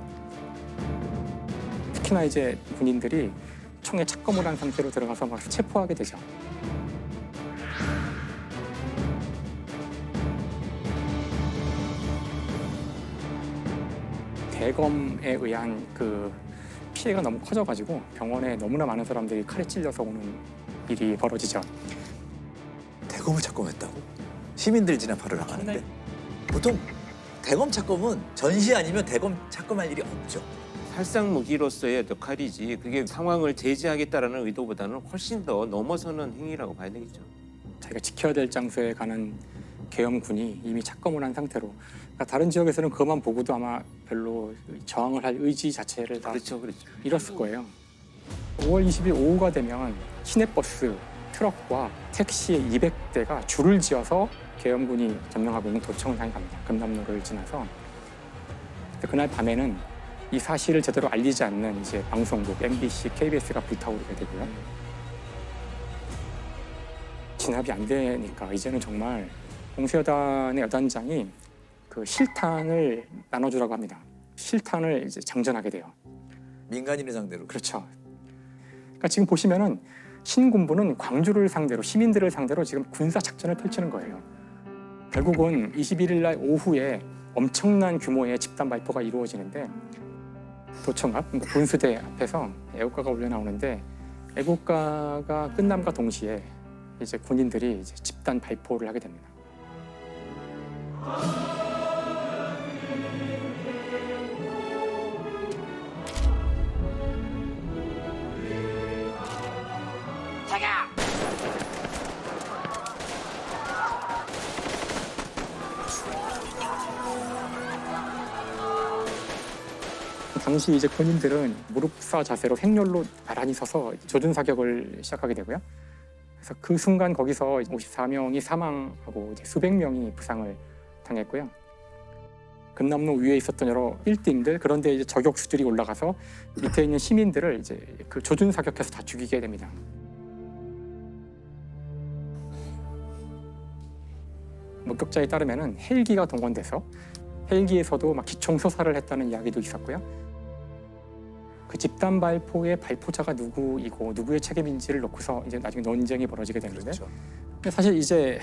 특히나 이제 군인들이 총에 착검을 한 상태로 들어가서 막 체포하게 되죠. 대검에 의한 그 피해가 너무 커져가지고 병원에 너무나 많은 사람들이 칼에 찔려서 오는 일이 벌어지죠.
대검을 착검했다고? 시민들 진압하러 나가는데 보통 대검 착검은 전시 아니면 대검 착검할 일이 없죠.
살상 무기로서의 역할이지 그게 상황을 제지하겠다라는 의도보다는 훨씬 더 넘어서는 행위라고 봐야 되겠죠.
자기가 지켜야 될 장소에 가는 계엄군이 이미 착검을 한 상태로 그러니까 다른 지역에서는 그것만 보고도 아마 별로 저항을 할 의지 자체를 다 잃었을 거예요. 5월 20일 오후가 되면 시내버스, 트럭과 택시 200대가 줄을 지어서 계엄군이 점령하고 있는 도청을 향해 갑니다. 금남로를 지나서. 그날 밤에는 이 사실을 제대로 알리지 않는 이제 방송국, MBC, KBS가 불타오르게 되고요. 진압이 안 되니까 이제는 정말 공수여단의 여단장이 그 실탄을 나눠주라고 합니다. 실탄을 이제 장전하게 돼요.
민간인을 상대로.
그렇죠. 그러니까 지금 보시면은 신군부는 광주를 상대로 시민들을 상대로 지금 군사 작전을 펼치는 거예요. 결국은 21일 날 오후에 엄청난 규모의 집단 발포가 이루어지는데 도청 앞 군수대 앞에서 애국가가 울려 나오는데 애국가가 끝남과 동시에 이제 군인들이 이제 집단 발포를 하게 됩니다. 당시 이제 군인들은 무릎사 자세로 횡렬로 나란히 서서 조준 사격을 시작하게 되고요. 그래서 그 순간 거기서 54명이 사망하고 이제 수백 명이 부상을 당했고요. 금남로 위에 있었던 여러 빌딩들 그런데 이제 저격수들이 올라가서 밑에 있는 시민들을 이제 그 조준 사격해서 다 죽이게 됩니다. 5 목격자에 따르면은 헬기가 동원돼서 헬기에서도 막 기총소사를 했다는 이야기도 있었고요. 그 집단 발포의 발포자가 누구이고 누구의 책임인지를 놓고서 이제 나중에 논쟁이 벌어지게 되는데,
그렇죠.
근데 사실 이제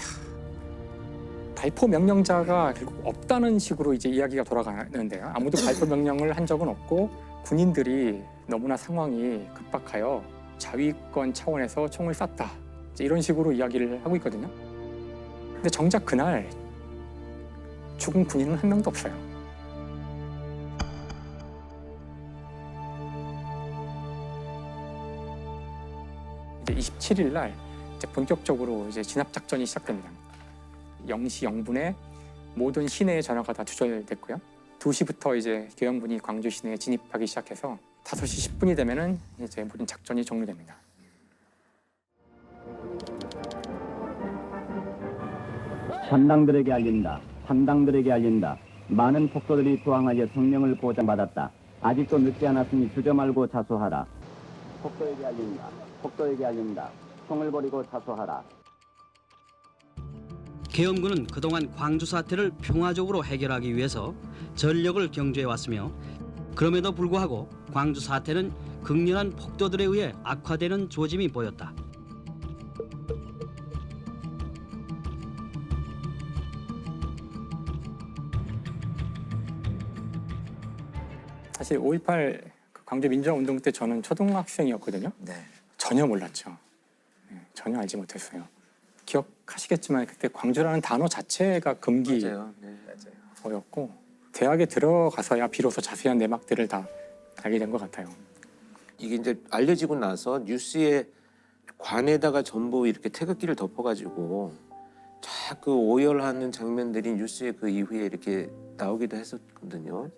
발포 명령자가 결국 없다는 식으로 이제 이야기가 돌아가는데요. 아무도 발포 명령을 한 적은 없고 군인들이 너무나 상황이 급박하여 자위권 차원에서 총을 쐈다. 이제 이런 식으로 이야기를 하고 있거든요. 근데 정작 그날 죽은 군인은 한 명도 없어요. 이제 27일 날 이제 본격적으로 이제 진압 작전이 시작됩니다. 0시 0분에 모든 시내의 전화가 다 두절됐고요. 2시부터 이제 계엄군이 광주 시내에 진입하기 시작해서 5시 10분이 되면은 이제 모든 작전이 종료됩니다.
전당들에게 알린다. 판당들에게 알린다. 많은 폭도들이 투항하여 생명을 보장받았다. 아직도 늦지 않았으니 주저 말고 자수하라. 폭도에게 알린다. 폭도에게 알린다. 총을 버리고 자수하라.
계엄군은 그동안 광주 사태를 평화적으로 해결하기 위해서 전력을 경주해 왔으며, 그럼에도 불구하고 광주 사태는 극렬한 폭도들에 의해 악화되는 조짐이 보였다.
사실 5.18 광주 민주화운동 때 저는 초등학생이었거든요.
네.
전혀 몰랐죠. 전혀 알지 못했어요. 기억하시겠지만 그때 광주라는 단어 자체가 금기어였고 대학에 들어가서야 비로소 자세한 내막들을 다 알게 된 것 같아요.
이게 이제 알려지고 나서 뉴스에 관에다가 전부 이렇게 태극기를 덮어가지고 자꾸 오열하는 장면들이 뉴스에 그 이후에 이렇게 나오기도 했었거든요.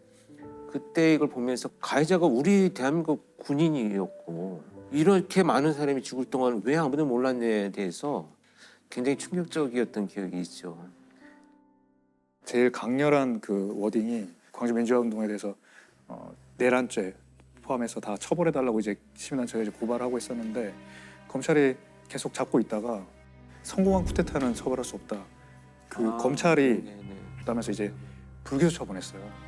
그때 이걸 보면서 가해자가 우리 대한민국 군인이었고 이렇게 많은 사람이 죽을 동안 왜 아무도 몰랐냐에 대해서 굉장히 충격적이었던 기억이 있죠.
제일 강렬한 그 워딩이 광주 민주화운동에 대해서 내란죄 포함해서 다 처벌해달라고 이제 시민단체가 이제 고발하고 있었는데 검찰이 계속 잡고 있다가 성공한 쿠데타는 처벌할 수 없다. 그 검찰이 그러면서 이제 불기소 처분했어요.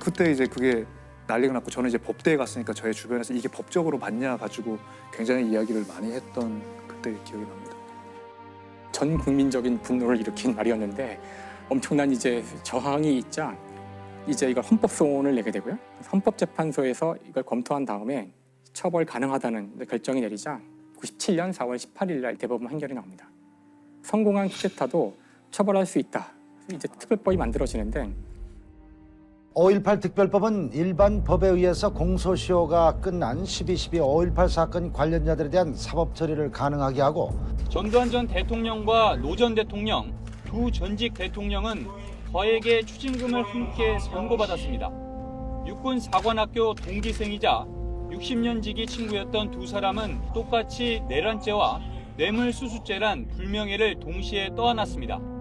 그때 이제 그게 난리가 났고 저는 이제 법대에 갔으니까 저의 주변에서 이게 법적으로 맞냐 가지고 굉장히 이야기를 많이 했던 그때 기억이 납니다.
전 국민적인 분노를 일으킨 말이었는데 엄청난 이제 저항이 있자 이제 이걸 헌법소원을 내게 되고요. 헌법재판소에서 이걸 검토한 다음에 처벌 가능하다는 결정이 내리자 97년 4월 18일 날 대법원 판결이 나옵니다. 성공한 쿠데타도 처벌할 수 있다. 이제 특별법이 만들어지는데
5.18 특별법은 일반 법에 의해서 공소시효가 끝난 12.12 5.18 사건 관련자들에 대한 사법 처리를 가능하게 하고
전두환 전 대통령과 노 전 대통령 두 전직 대통령은 거액의 추징금을 함께 선고받았습니다. 육군 사관학교 동기생이자 60년 지기 친구였던 두 사람은 똑같이 내란죄와 뇌물수수죄란 불명예를 동시에 떠안았습니다.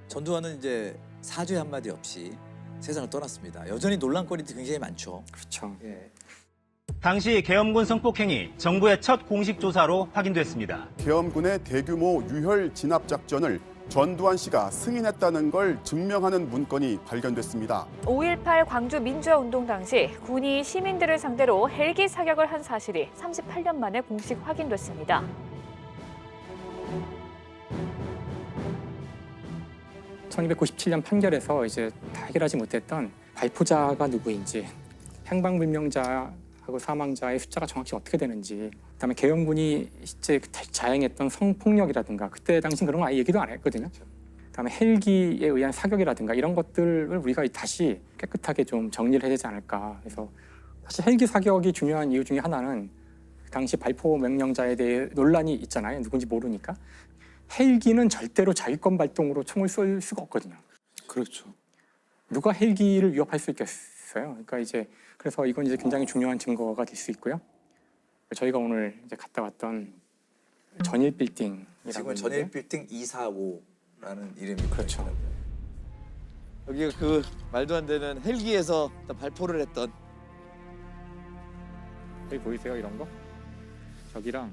전두환은 이제 사죄 한마디 없이 세상을 떠났습니다. 여전히 논란거리도 굉장히 많죠.
그렇죠.
예.
당시 계엄군 성폭행이 정부의 첫 공식 조사로 확인됐습니다.
계엄군의 대규모 유혈 진압 작전을 전두환 씨가 승인했다는 걸 증명하는 문건이 발견됐습니다.
5.18 광주 민주화운동 당시 군이 시민들을 상대로 헬기 사격을 한 사실이 38년 만에 공식 확인됐습니다.
1997년 판결에서 이제 다 해결하지 못했던 발포자가 누구인지, 행방불명자하고 사망자의 숫자가 정확히 어떻게 되는지, 그다음에 계엄군이 실제 자행했던 성폭력이라든가 그때 당시 그런 거 아예 얘기도 안 했거든요. 그다음에 헬기에 의한 사격이라든가 이런 것들을 우리가 다시 깨끗하게 좀 정리를 해야 되지 않을까. 그래서 사실 헬기 사격이 중요한 이유 중에 하나는 당시 발포 명령자에 대해 논란이 있잖아요. 누군지 모르니까. 헬기는 절대로 자위권 발동으로 총을 쏠 수가 없거든요.
그렇죠.
누가 헬기를 위협할 수 있겠어요? 그러니까 이제 그래서 이건 이제 굉장히 중요한 증거가 될 수 있고요. 저희가 오늘 이제 갔다 왔던 전일 빌딩이라고
지금
있는데
전일 빌딩 245라는 이름이
그렇죠.
여기가 그 말도 안 되는 헬기에서 발포를 했던.
여기 보이세요 이런 거? 저기랑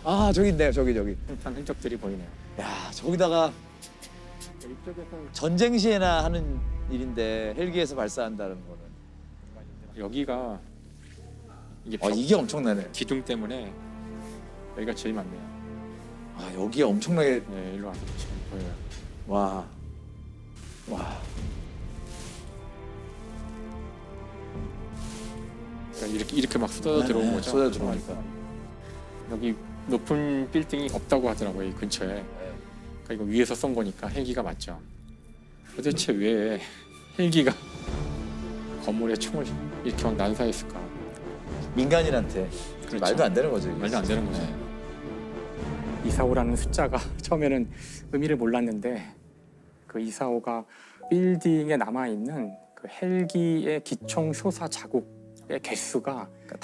아 저기 있네요. 저기.
비슷한 흔적들이 보이네요.
야 저기다가 전쟁 시에나 하는 일인데 헬기에서 발사한다는 거는.
여기가 이게
이게 엄청나네.
기둥 때문에 여기가 제일 많네요.
아 여기 엄청나게.
네, 일로 와서 지금 보여요.
와.
그러니까 이렇게 막 쏟아져 들어온 거죠.
쏟아 들어오니까.
여기 높은 빌딩이 없다고 하더라고요 이 근처에. 그러니까 이거 위에서 쏜 거니까 헬기가 맞죠. 도대체 왜 헬기가 건물에 총을 이렇게 막 난사했을까?
민간인한테.
그렇죠.
말도 안 되는 거죠. 이게.
말도 안 되는 거죠. 245라는 숫자가 처음에는 의미를 몰랐는데 그 245가 빌딩에 남아 있는 그 헬기의 기총 솟아 자국의 개수가
그러니까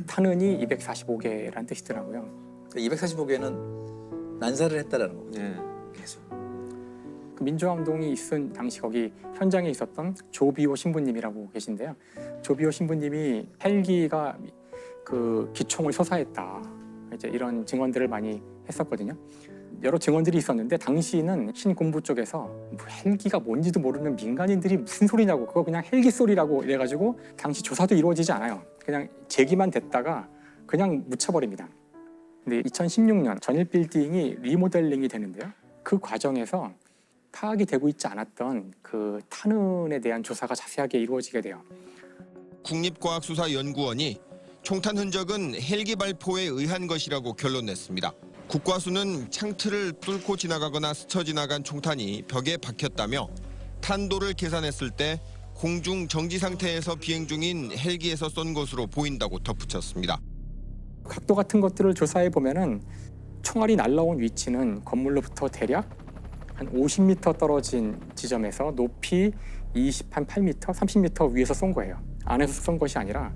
탄은이 245개라는 뜻이더라고요.
245개는 난사를 했다라는 거죠. 계속.
그 민주화운동이 있은 당시 거기 현장에 있었던 조비오 신부님이라고 계신데요. 조비오 신부님이 헬기가 그 기총을 솟아했다. 이제 이런 증언들을 많이 했었거든요. 여러 증언들이 있었는데 당시는 신군부 쪽에서 뭐 헬기가 뭔지도 모르는 민간인들이 무슨 소리냐고 그거 그냥 헬기 소리라고 이래가지고 당시 조사도 이루어지지 않아요. 그냥 제기만 됐다가 그냥 묻혀버립니다. 근데 2016년 전일 빌딩이 리모델링이 되는데요. 그 과정에서 파악이 되고 있지 않았던 그 탄은에 대한 조사가 자세하게 이루어지게 돼요.
국립과학수사연구원이 총탄 흔적은 헬기 발포에 의한 것이라고 결론냈습니다. 국과수는 창틀을 뚫고 지나가거나 스쳐 지나간 총탄이 벽에 박혔다며 탄도를 계산했을 때 공중 정지 상태에서 비행 중인 헬기에서 쏜 것으로 보인다고 덧붙였습니다.
각도 같은 것들을 조사해 보면은 총알이 날라온 위치는 건물로부터 대략 한 50m 떨어진 지점에서 높이 28m, 30m 위에서 쏜 거예요. 안에서 쏜 것이 아니라.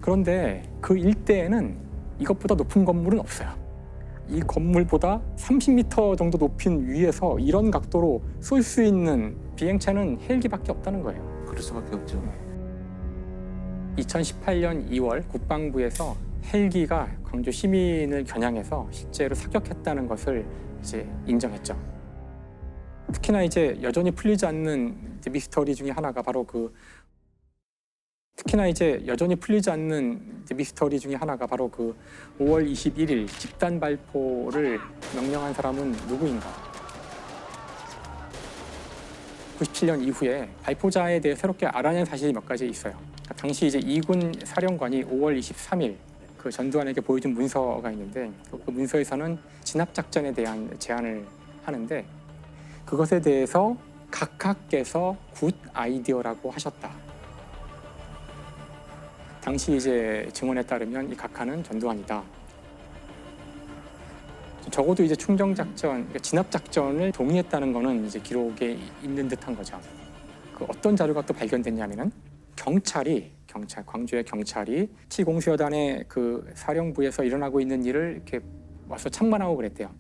그런데 그 일대에는 이것보다 높은 건물은 없어요. 이 건물보다 30m 정도 높인 위에서 이런 각도로 쏠 수 있는 비행체는 헬기밖에 없다는 거예요.
그럴 수밖에 없죠.
2018년 2월 국방부에서 헬기가 광주 시민을 겨냥해서 실제로 사격했다는 것을 이제 인정했죠. 특히나 이제 여전히 풀리지 않는 미스터리 중에 하나가 바로 그 5월 21일 집단 발포를 명령한 사람은 누구인가? 97년 이후에 발포자에 대해 새롭게 알아낸 사실이 몇 가지 있어요. 당시 이제 이군 사령관이 5월 23일 그 전두환에게 보여준 문서가 있는데 그 문서에서는 진압 작전에 대한 제안을 하는데 그것에 대해서 각하께서 굿 아이디어라고 하셨다. 당시 이제 증언에 따르면 이 각하는 전두환이다. 적어도 이제 충정 작전, 그러니까 진압 작전을 동의했다는 거는 이제 기록에 있는 듯한 거죠. 그 어떤 자료가 또 발견됐냐면은 광주의 경찰이 치공수여단의 그 사령부에서 일어나고 있는 일을 이렇게 와서 참관하고 그랬대요.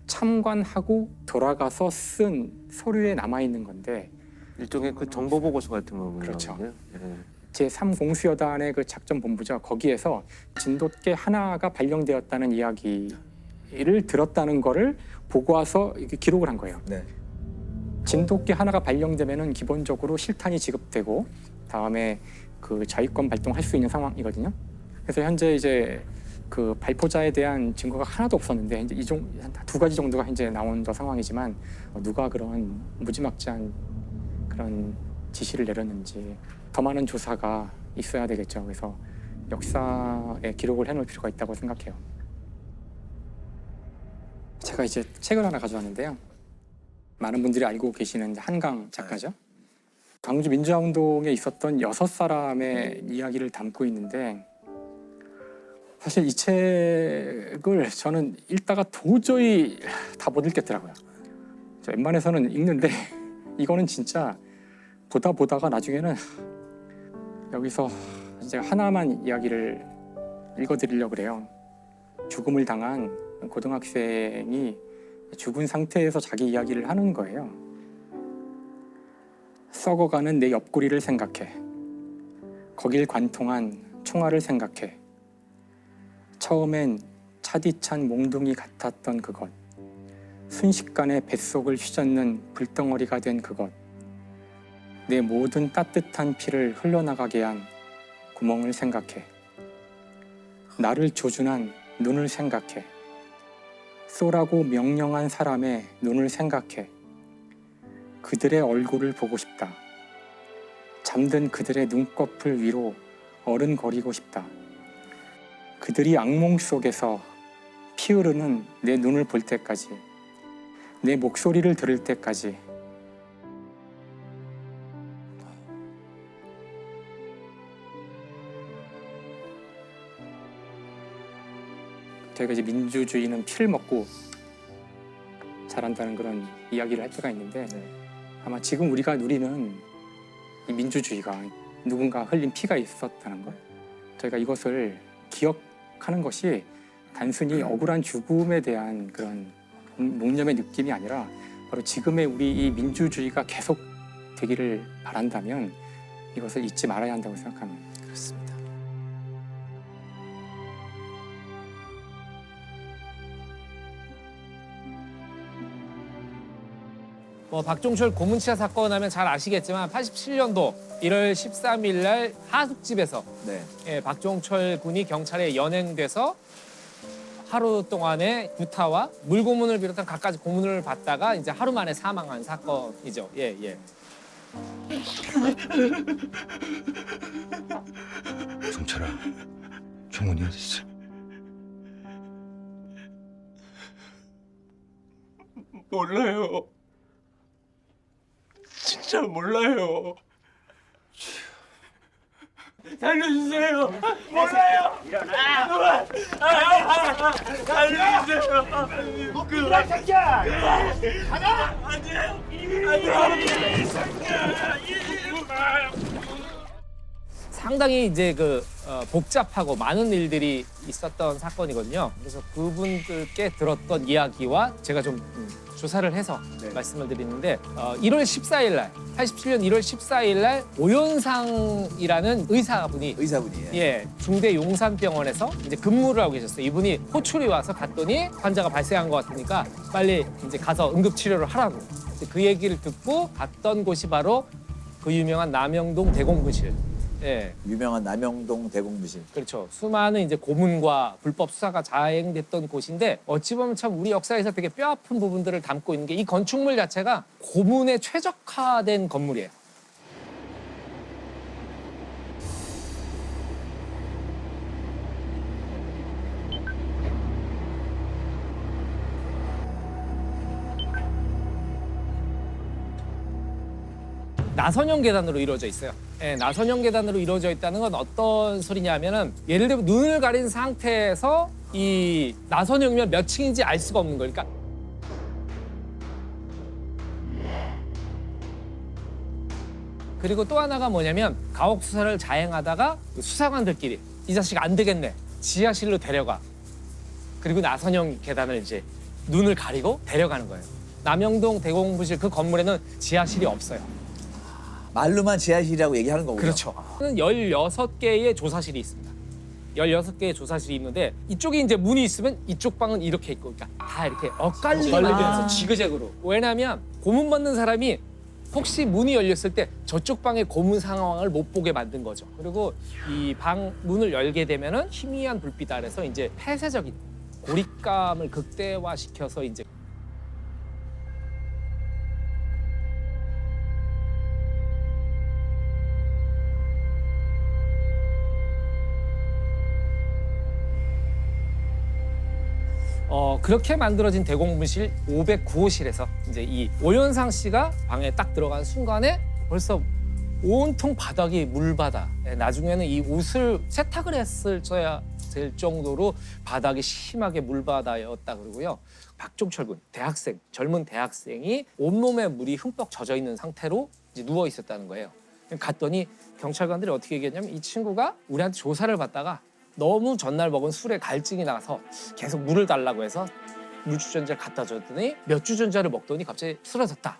참관하고 돌아가서 쓴 서류에 남아 있는 건데
일종의 그 정보 보고서 같은 거군요.
그렇죠.
예.
제3공수여단의 그 작전 본부죠. 거기에서 진돗개 하나가 발령되었다는 이야기를 들었다는 거를 보고 와서 이렇게 기록을 한 거예요.
네.
진돗개 하나가 발령되면은 기본적으로 실탄이 지급되고 다음에 그 자위권 발동할 수 있는 상황이거든요. 그래서 현재 이제 그 발포자에 대한 증거가 하나도 없었는데 이제 두 가지 정도가 이제 나온 상황이지만 누가 그런 무지막지한 그런 지시를 내렸는지 더 많은 조사가 있어야 되겠죠. 그래서 역사에 기록을 해놓을 필요가 있다고 생각해요. 제가 이제 책을 하나 가져왔는데요. 많은 분들이 알고 계시는 한강 작가죠. 광주 민주화운동에 있었던 6사람의 이야기를 담고 있는데 사실 이 책을 저는 읽다가 도저히 다 못 읽겠더라고요. 웬만해서는 읽는데 이거는 진짜 보다가 나중에는 여기서 제가 하나만 이야기를 읽어드리려고 그래요. 죽음을 당한 고등학생이 죽은 상태에서 자기 이야기를 하는 거예요. 썩어가는 내 옆구리를 생각해. 거길 관통한 총알을 생각해. 처음엔 차디찬 몽둥이 같았던 그것. 순식간에 뱃속을 휘젓는 불덩어리가 된 그것. 내 모든 따뜻한 피를 흘러나가게 한 구멍을 생각해. 나를 조준한 눈을 생각해. 쏘라고 명령한 사람의 눈을 생각해. 그들의 얼굴을 보고 싶다. 잠든 그들의 눈꺼풀 위로 어른거리고 싶다. 그들이 악몽 속에서 피 흐르는 내 눈을 볼 때까지, 내 목소리를 들을 때까지. 저희가 이제 민주주의는 피를 먹고 자란다는 그런 이야기를 할 때가 있는데, 아마 지금 우리가 누리는 이 민주주의가 누군가 흘린 피가 있었다는 것, 저희가 이것을 기억하는 것이 단순히 억울한 죽음에 대한 그런 묵념의 느낌이 아니라 바로 지금의 우리 이 민주주의가 계속 되기를 바란다면 이것을 잊지 말아야 한다고 생각합니다.
그렇습니다. 박종철 고문치사 사건 하면 잘 아시겠지만 87년도 1월 13일 날 하숙집에서 박종철 군이 경찰에 연행돼서 하루 동안의 구타와 물고문을 비롯한 갖가지 고문을 받다가 이제 하루 만에 사망한 사건이죠. 예.
종철아, 종훈이 어디 있어?
몰라요. 진짜 몰라요. 살려주세요. 몰라요. 일어나. 살려주세요.
너 새끼야.
가자. 안 돼요.
상당히 이제 복잡하고 많은 일들이 있었던 사건이거든요. 그래서 그분들께 들었던 이야기와 제가 좀 조사를 해서 말씀을 드리는데 1월 14일 날 87년 1월 14일 날 오연상이라는 의사분이 중대 용산병원에서 이제 근무를 하고 계셨어요. 이분이 호출이 와서 갔더니 환자가 발생한 것 같으니까 빨리 이제 가서 응급 치료를 하라고. 그 얘기를 듣고 갔던 곳이 바로 그 유명한 남영동 대공분실.
유명한 남영동 대공분실.
그렇죠. 수많은 이제 고문과 불법 수사가 자행됐던 곳인데 어찌 보면 참 우리 역사에서 되게 뼈아픈 부분들을 담고 있는 게 이 건축물 자체가 고문에 최적화된 건물이에요. 나선형 계단으로 이루어져 있어요. 나선형 계단으로 이루어져 있다는 건 어떤 소리냐면은 예를 들면 눈을 가린 상태에서 이 나선형이면 몇 층인지 알 수가 없는 거니까. 그리고 또 하나가 뭐냐면 가혹 수사를 자행하다가 수사관들끼리 이 자식 안 되겠네. 지하실로 데려가. 그리고 나선형 계단을 이제 눈을 가리고 데려가는 거예요. 남영동 대공분실 그 건물에는 지하실이 없어요.
말로만 지하실이라고 얘기하는 거군요.
그렇죠. 16개의 조사실이 있습니다. 16개의 조사실이 있는데 이쪽에 이제 문이 있으면 이쪽 방은 이렇게 있고 그러니까 다 이렇게 엇갈리면서 지그재그로. 왜냐하면 고문 받는 사람이 혹시 문이 열렸을 때 저쪽 방의 고문 상황을 못 보게 만든 거죠. 그리고 이 방 문을 열게 되면은 희미한 불빛 아래서 이제 폐쇄적인 고립감을 극대화시켜서 이제 그렇게 만들어진 대공분실 509호실에서 이제 이 오연상 씨가 방에 딱 들어간 순간에 벌써 온통 바닥이 물바다. 나중에는 이 옷을 세탁을 했을져야 될 정도로 바닥이 심하게 물바다였다 그러고요. 박종철 군, 대학생, 젊은 대학생이 온몸에 물이 흠뻑 젖어 있는 상태로 이제 누워 있었다는 거예요. 갔더니 경찰관들이 어떻게 얘기했냐면 이 친구가 우리한테 조사를 받다가 너무 전날 먹은 술에 갈증이 나서 계속 물을 달라고 해서 물주전자를 갖다 줬더니 몇 주전자를 먹더니 갑자기 쓰러졌다.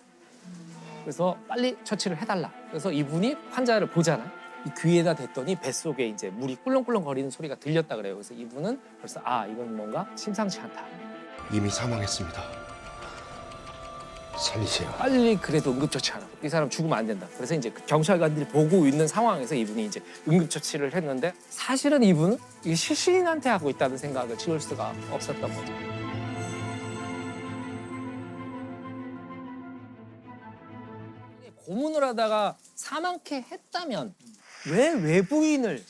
그래서 빨리 처치를 해달라. 그래서 이분이 환자를 보잖아요. 이 귀에다 댔더니 뱃속에 이제 물이 꿀렁꿀렁 거리는 소리가 들렸다 그래요. 그래서 이분은 벌써 이건 뭔가 심상치 않다.
이미 사망했습니다. 살리세요.
빨리 그래도 응급처치하라고. 이 사람 죽으면 안 된다. 그래서 이제 경찰관들이 보고 있는 상황에서 이분이 이제 응급처치를 했는데 사실은 이분은 이 시신한테 하고 있다는 생각을 지울 수가 없었던 거죠. 고문을 하다가 사망케 했다면 왜 외부인을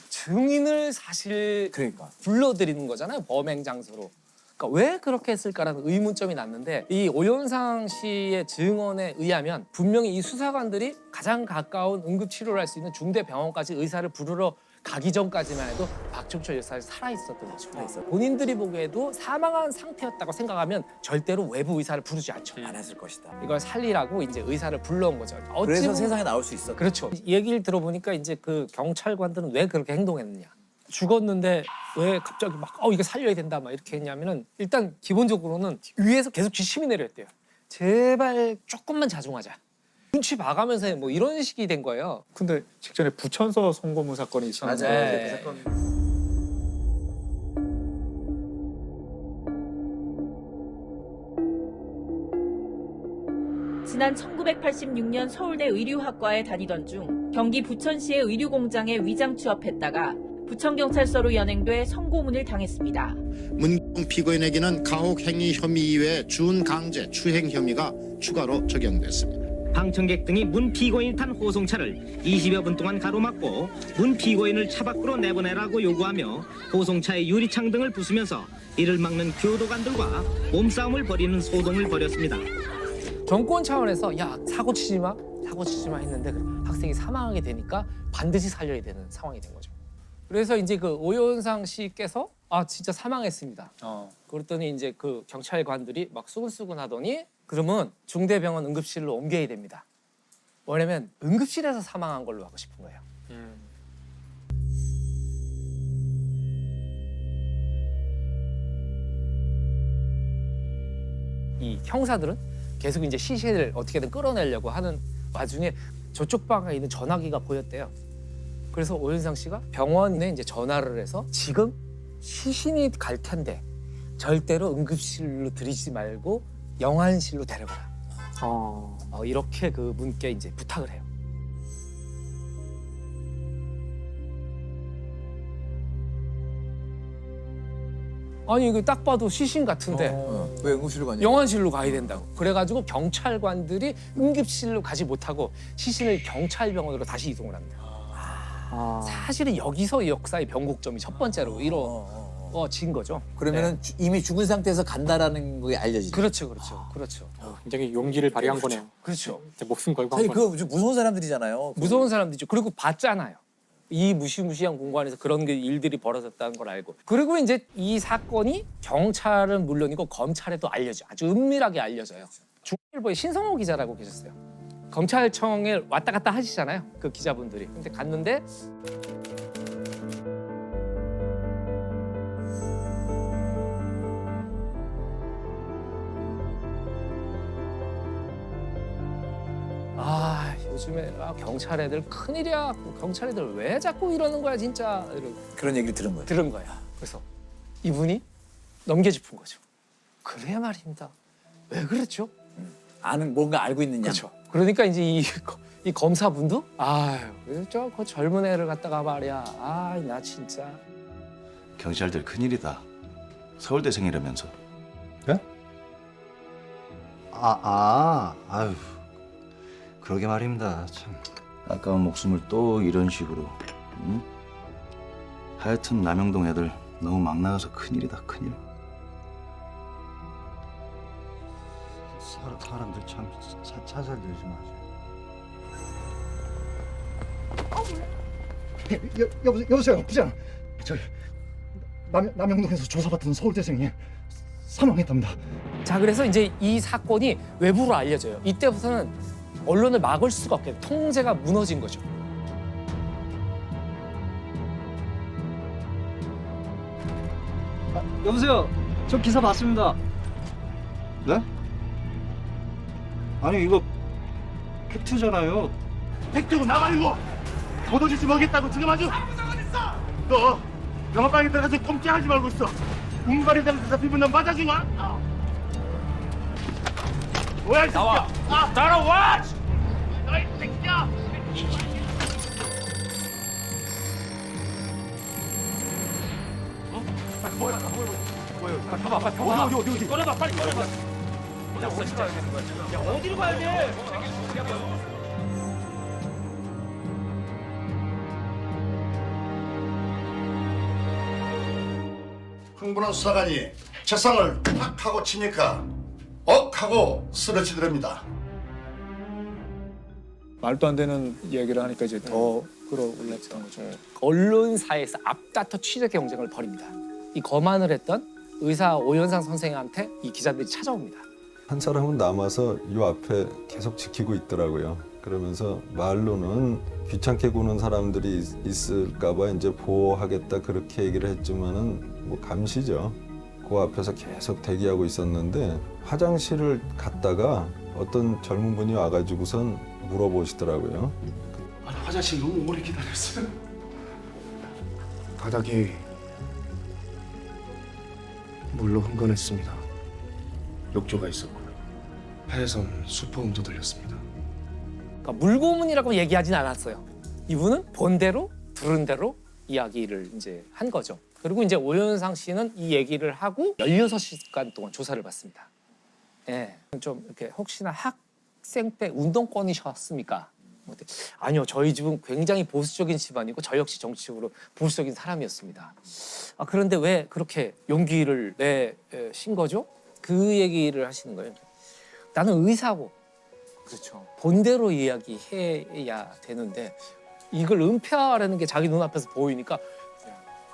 증인을 사실 불러들이는 거잖아요. 범행 장소로. 그러니까 왜 그렇게 했을까라는 의문점이 났는데 이 오연상 씨의 증언에 의하면 분명히 이 수사관들이 가장 가까운 응급치료를 할 수 있는 중대병원까지 의사를 부르러 가기 전까지만 해도 박종철 여사가 살아있었던 거죠. 본인들이 보기에도 사망한 상태였다고 생각하면 절대로 외부 의사를 부르지 않죠.
안 했을 것이다.
이걸 살리라고 이제 의사를 불러온 거죠.
그래서 세상에 나올 수 있었다.
그렇죠. 얘기를 들어보니까 이제 그 경찰관들은 왜 그렇게 행동했느냐. 죽었는데 왜 갑자기 막 이거 살려야 된다 막 이렇게 했냐면은 일단 기본적으로는 위에서 계속 지침이 내렸대요. 제발 조금만 자중하자. 눈치 봐가면서 뭐 이런 식이 된 거예요.
근데 직전에 부천서 성고문 사건이 있었는데
맞아요.
그 사건
지난 1986년 서울대 의류학과에 다니던 중 경기 부천시의 의류공장에 위장 취업했다가 부천경찰서로 연행돼 성고문을 당했습니다.
문경 피고인에게는 가혹 행위 혐의 이외에 준강제 추행 혐의가 추가로 적용됐습니다.
방청객 등이 문 피고인이 탄 호송차를 20여 분 동안 가로막고 문 피고인을 차 밖으로 내보내라고 요구하며 호송차의 유리창 등을 부수면서 이를 막는 교도관들과 몸싸움을 벌이는 소동을 벌였습니다.
정권 차원에서 사고 치지 마 했는데 학생이 사망하게 되니까 반드시 살려야 되는 상황이 된 거죠. 그래서 이제 그 오연상 씨께서 진짜 사망했습니다. 그랬더니 이제 그 경찰관들이 막 수근수근 하더니 그러면 중대병원 응급실로 옮겨야 됩니다. 왜냐면 응급실에서 사망한 걸로 하고 싶은 거예요. 이 형사들은 계속 이제 시신을 어떻게든 끌어내려고 하는 와중에 저쪽 방에 있는 전화기가 보였대요. 그래서 오연상 씨가 병원에 이제 전화를 해서 지금 시신이 갈 텐데 절대로 응급실로 들이지 말고 영안실로 데려가라. 이렇게 그 분께 이제 부탁을 해요. 아니 이거 딱 봐도 시신 같은데
왜 응급실로 가냐?
영안실로 가야 된다고. 그래가지고 경찰관들이 응급실로 가지 못하고 시신을 경찰병원으로 다시 이동을 합니다. 사실은 여기서 역사의 변곡점이 첫 번째로 이루어진 거죠.
그러면은 이미 죽은 상태에서 간다라는 게 알려지죠.
그렇죠.
굉장히 용기를 발휘한 거네요.
그렇죠.
목숨 걸고 한
사실
거네요.
그거 좀 무서운 사람들이잖아요.
무서운 사람들이죠. 그리고 봤잖아요. 이 무시무시한 공간에서 그런 일들이 벌어졌다는 걸 알고. 그리고 이제 이 사건이 경찰은 물론이고 검찰에도 아주 은밀하게 알려져요. 중앙일보의 신성호 기자라고 계셨어요. 검찰청에 왔다 갔다 하시잖아요. 그 기자분들이. 근데 갔는데 요즘에 경찰 애들 큰일이야. 경찰 애들 왜 자꾸 이러는 거야 진짜.
그런 얘기를 들은 거예요.
들은 거야. 그래서 이분이 넘겨짚은 거죠. 그래 말입니다. 왜 그랬죠?
뭔가 알고 있느냐.
그렇죠. 그러니까 이제 이 검사분도 그 젊은 애를 갖다가 말이야. 나 진짜.
경찰들 큰일이다. 서울대생이라면서.
예? 아유. 그러게 말입니다. 참.
아까운 목숨을 또 이런 식으로. 응? 하여튼 남영동 애들 너무 막 나가서 큰일이다, 큰일.
사람들 참 살살 들지 마세요.
여보세요, 부장. 남영동에서 조사받던 서울대생이 사망했답니다.
자, 그래서 이제 이 사건이 외부로 알려져요. 이때부터는 언론을 막을 수가 없게 통제가 무너진 거죠.
여보세요. 저 기사 봤습니다. 네? 아니 이거 팩트잖아요.
팩트고 나발이고 도도지지 먹겠다고 지금 아주 너 영화방에 들어가서 꼼짝하지 말고 있어. 운발에 대해서 잡히면 넌 맞아주마. 뭐야 이 새끼야. 따라와. 너이 새끼야. 뭐야 가봐 빨리 어디 꺼내봐 빨리 꺼내봐. 야 어디로 가야 되는 거야 지금. 야 어디로 가야 돼.
흥분한 수사관이 책상을 팍 하고 치니까 억 하고 쓰러지더랍니다.
말도 안 되는 이야기를 하니까 이제 더 끌어올랐던 거죠.
언론사에서 앞다퉈 취재 경쟁을 벌입니다. 이 거만을 했던 의사 오현상 선생한테 이 기자들이 찾아옵니다.
한 사람은 남아서 요 앞에 계속 지키고 있더라고요. 그러면서 말로는 귀찮게 구는 사람들이 있을까 봐 이제 보호하겠다 그렇게 얘기를 했지만은 뭐 감시죠. 그 앞에서 계속 대기하고 있었는데 화장실을 갔다가 어떤 젊은 분이 와가지고선 물어보시더라고요.
화장실 너무 오래 기다렸어요. 바닥이 물로 흥건했습니다. 욕조가 있었고요. 폐에선 수포음도 들렸습니다.
그러니까 물고문이라고 얘기하진 않았어요. 이분은 본 대로 들은 대로 이야기를 이제 한 거죠. 그리고 이제 오현상 씨는 이 얘기를 하고 16시간 동안 조사를 받습니다. 예, 좀 이렇게 혹시나 학생 때 운동권이셨습니까? 아니요, 저희 집은 굉장히 보수적인 집안이고 저 역시 정치적으로 보수적인 사람이었습니다. 아, 그런데 왜 그렇게 용기를 내신 거죠? 그 얘기를 하시는 거예요. 나는 의사고, 그렇죠. 본대로 이야기해야 되는데 이걸 은폐하라는 게 자기 눈앞에서 보이니까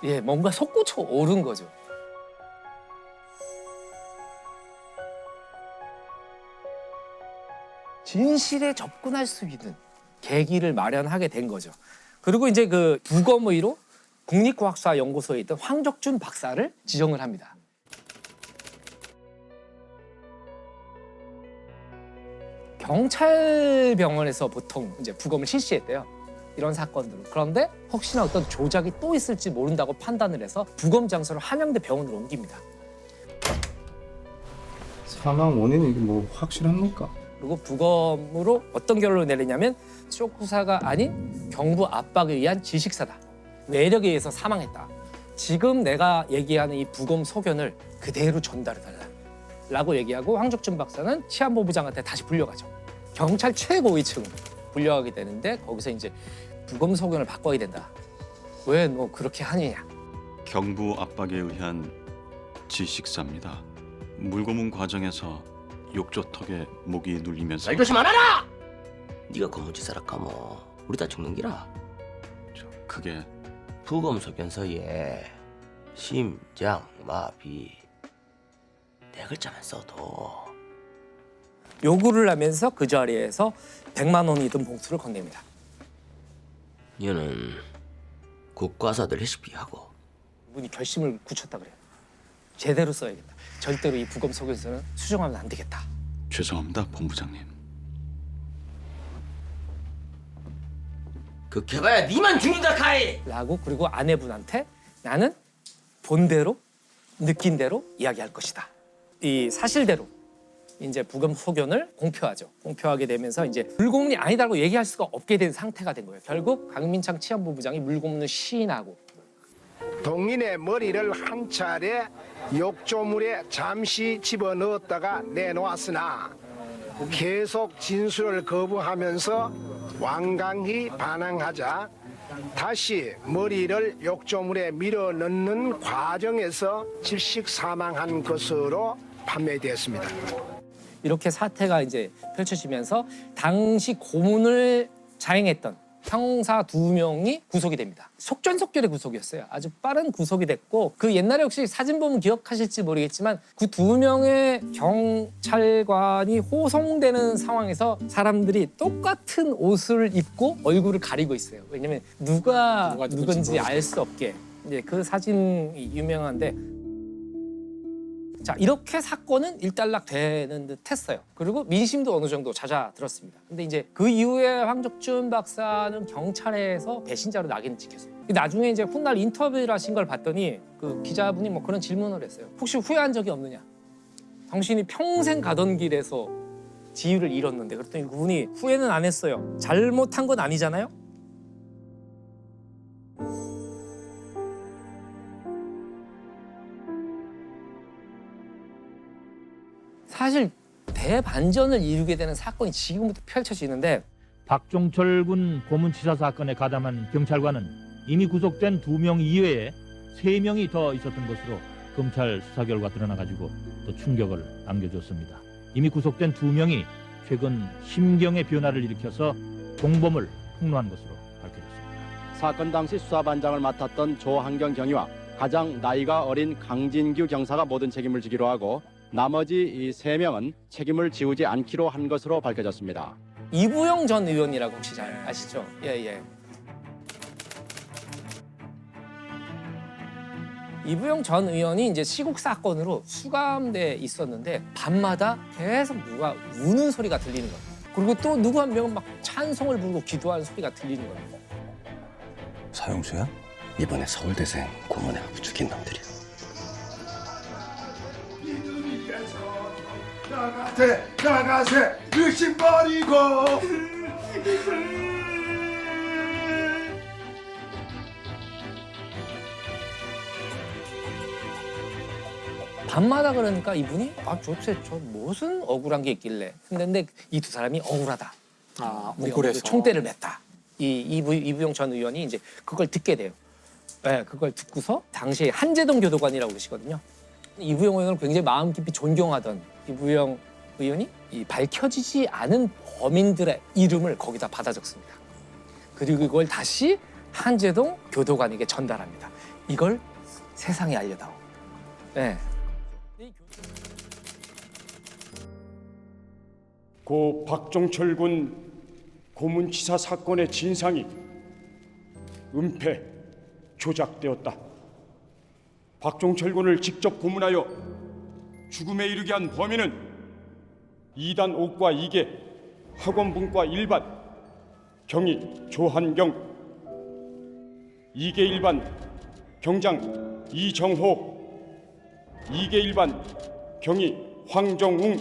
예, 뭔가 솟구쳐 오른 거죠. 진실에 접근할 수 있는 계기를 마련하게 된 거죠. 그리고 이제 그 부검의로 국립과학수사연구소에 있던 황적준 박사를 지정을 합니다. 경찰병원에서 보통 이제 부검을 실시했대요. 이런 사건들은. 그런데 혹시나 어떤 조작이 또 있을지 모른다고 판단을 해서 부검 장소를 한양대 병원으로 옮깁니다.
사망 원인이 뭐 확실합니까?
그리고 부검으로 어떤 결론을 내리냐면 쇼크사가 아닌 경부 압박에 의한 질식사다. 외력에 의해서 사망했다. 지금 내가 얘기하는 이 부검 소견을 그대로 전달해달라. 라고 얘기하고 황적준 박사는 치안본부장한테 다시 불려가죠. 경찰 최고위층 불려가게 되는데 거기서 이제 부검 소견을 바꿔야 된다. 왜 너 그렇게 하느냐.
경부 압박에 의한 질식사입니다. 물고문 과정에서 욕조턱에 목이 눌리면서
말 조심 안 하라! 네가 고무지사라 까모 우리 다 죽는 기라.
그게
부검 소견서에 심장 마비 네 글자만 써도
요구를 하면서 그 자리에서 100만 원이 든 봉투를 건넵니다.
얘는 국과사들 레시피하고
이분이 결심을 굳혔다 그래요. 제대로 써야겠다. 절대로 이 부검 소견서는 수정하면 안 되겠다.
죄송합니다, 본부장님.
그렇게 해봐야 니만 죽는다 카이!
라고 그리고 아내분한테 나는 본대로 느낀 대로 이야기할 것이다. 이 사실대로 이제 부검 소견을 공표하죠. 공표하게 되면서 이제 물고문이 아니다라고 얘기할 수가 없게 된 상태가 된 거예요. 결국 강민창 치안본부장이 물고문을 시인하고
동인의 머리를 한 차례 욕조물에 잠시 집어넣었다가 내놓았으나 계속 진술을 거부하면서 완강히 반항하자 다시 머리를 욕조물에 밀어 넣는 과정에서 질식 사망한 것으로 판매되었습니다.
이렇게 사태가 이제 펼쳐지면서 당시 고문을 자행했던 형사 2명이 구속이 됩니다. 속전속결의 구속이었어요. 아주 빠른 구속이 됐고 그 옛날에 혹시 사진 보면 기억하실지 모르겠지만 그 2명의 경찰관이 호송되는 상황에서 사람들이 똑같은 옷을 입고 얼굴을 가리고 있어요. 왜냐면 누가 누군지 알 수 없게. 이제 그 사진이 유명한데 자 이렇게 사건은 일단락되는 듯 했어요. 그리고 민심도 어느 정도 잦아들었습니다. 근데 이제 그 이후에 황적준 박사는 경찰에서 배신자로 낙인을 찍혔어요. 나중에 이제 훗날 인터뷰를 하신 걸 봤더니 그 기자분이 뭐 그런 질문을 했어요. 혹시 후회한 적이 없느냐? 당신이 평생 가던 길에서 지위를 잃었는데 그랬더니 그분이 후회는 안 했어요. 잘못한 건 아니잖아요. 사실 대반전을 이루게 되는 사건이 지금부터 펼쳐지는데
박종철 군 고문치사 사건에 가담한 경찰관은 이미 구속된 2명 이외에 3명이 더 있었던 것으로 검찰 수사 결과 드러나가지고 또 충격을 안겨줬습니다. 이미 구속된 2명이 최근 심경의 변화를 일으켜서 공범을 폭로한 것으로 밝혀졌습니다.
사건 당시 수사반장을 맡았던 조한경 경위와 가장 나이가 어린 강진규 경사가 모든 책임을 지기로 하고 나머지 이 3명은 책임을 지우지 않기로 한 것으로 밝혀졌습니다.
이부영 전 의원이라고 혹시 잘 아시죠? 예. 이부영 전 의원이 이제 시국 사건으로 수감돼 있었는데 밤마다 계속 누가 우는 소리가 들리는 거예요. 그리고 또 누구 한 명은 막 찬송을 부르고 기도하는 소리가 들리는 거예요.
사형수야? 이번에 서울대생 고문해갖고 죽인 놈들이야.
나가세 의심 버리고
밤마다 그러니까 이분이 도대체 저 무슨 억울한 게 있길래 근데 이 2 사람이 억울하다.
억울해서
총대를 맸다. 이부영 전 의원이 이제 그걸 듣게 돼요. 네, 그걸 듣고서 당시에 한재동 교도관이라고 계시거든요. 이부영 의원을 굉장히 마음 깊이 존경하던 이부영 의원이 이 밝혀지지 않은 범인들의 이름을 거기다 받아 적습니다. 그리고 이걸 다시 한재동 교도관에게 전달합니다. 이걸 세상에 알려다오. 네.
고 박종철 군 고문치사 사건의 진상이 은폐, 조작되었다. 박종철 군을 직접 고문하여 죽음에 이르게 한 범인은 2단 5과 2개, 학원분과 1반, 경위 조한경, 2개 1반, 경장 이정호, 2개 1반, 경위 황정웅,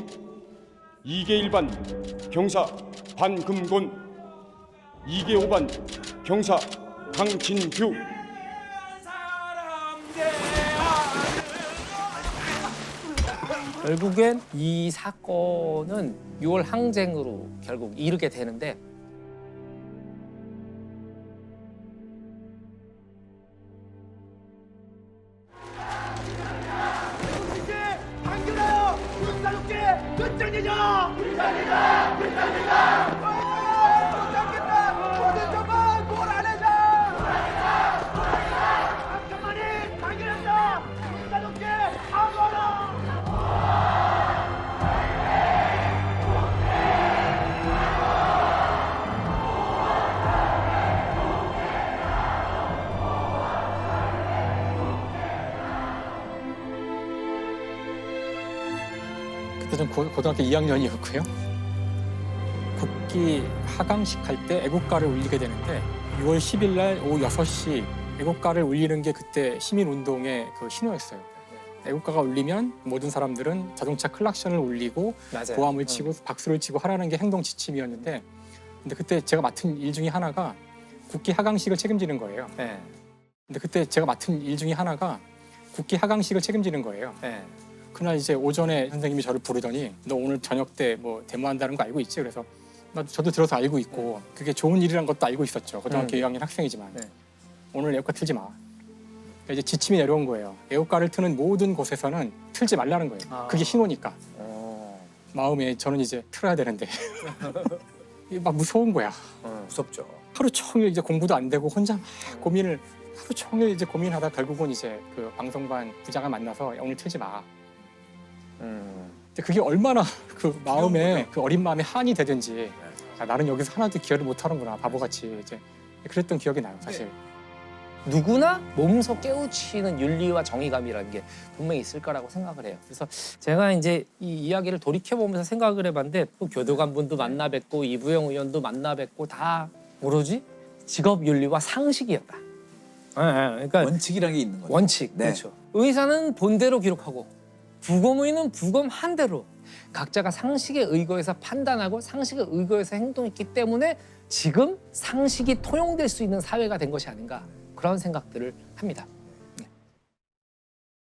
2개 1반, 경사 반금곤, 2개 5반, 경사 강진규.
결국엔 이 사건은 6월 항쟁으로 결국 이르게 되는데
안겨라요! 군사롭게 끝장내자! 불장내자! 불장내자! 못잡겠다! 모든 정권 몰아내자! 한천만이 당겨낸다! 군사롭게 하거라!
그때 전 고등학교 2학년이었고요. 국기 하강식 할 때 애국가를 울리게 되는데 6월 10일 날 오후 6시 애국가를 울리는 게 그때 시민운동의 그 신호였어요. 애국가가 울리면 모든 사람들은 자동차 클락션을 울리고
맞아요.
고함을 치고 박수를 치고 하라는 게 행동 지침이었는데 근데 그때 제가 맡은 일 중에 하나가 국기 하강식을 책임지는 거예요.
네.
근데 그때 제가 맡은 일 중에 하나가 국기 하강식을 책임지는 거예요.
네.
그날 이제 오전에 선생님이 저를 부르더니 너 오늘 저녁 때 뭐 데모한다는 거 알고 있지? 그래서 저도 들어서 알고 있고 그게 좋은 일이란 것도 알고 있었죠. 고등학교 2학년 학생이지만 오늘 애국가 틀지 마. 그러니까 이제 지침이 내려온 거예요. 애국가를 트는 모든 곳에서는 틀지 말라는 거예요. 그게 신호니까. 마음에 저는 이제 틀어야 되는데 막 무서운 거야.
무섭죠.
하루 종일 이제 공부도 안 되고 혼자 막 고민을 하루 종일 이제 고민하다 결국은 이제 그 방송반 부장을 만나서 오늘 틀지 마. 근데 그게 얼마나 그 마음에 그 어린 마음에 한이 되든지 아, 나는 여기서 하나도 기여를 못 하는구나 바보같이 이제 그랬던 기억이 나요 사실.
누구나 몸소 깨우치는 윤리와 정의감이라는 게 분명히 있을 거라고 생각을 해요. 그래서 제가 이제 이 이야기를 돌이켜보면서 생각을 해봤는데 또 교도관분도 만나 뵙고 이부영 의원도 만나 뵙고 다 오로지 직업 윤리와 상식이었다. 그러니까
원칙이라는 게 있는 거죠.
원칙,
네.
그렇죠. 의사는 본대로 기록하고 부검의는 부검한 대로 각자가 상식에 의거해서 판단하고 상식에 의거해서 행동했기 때문에 지금 상식이 통용될 수 있는 사회가 된 것이 아닌가 그런 생각들을 합니다.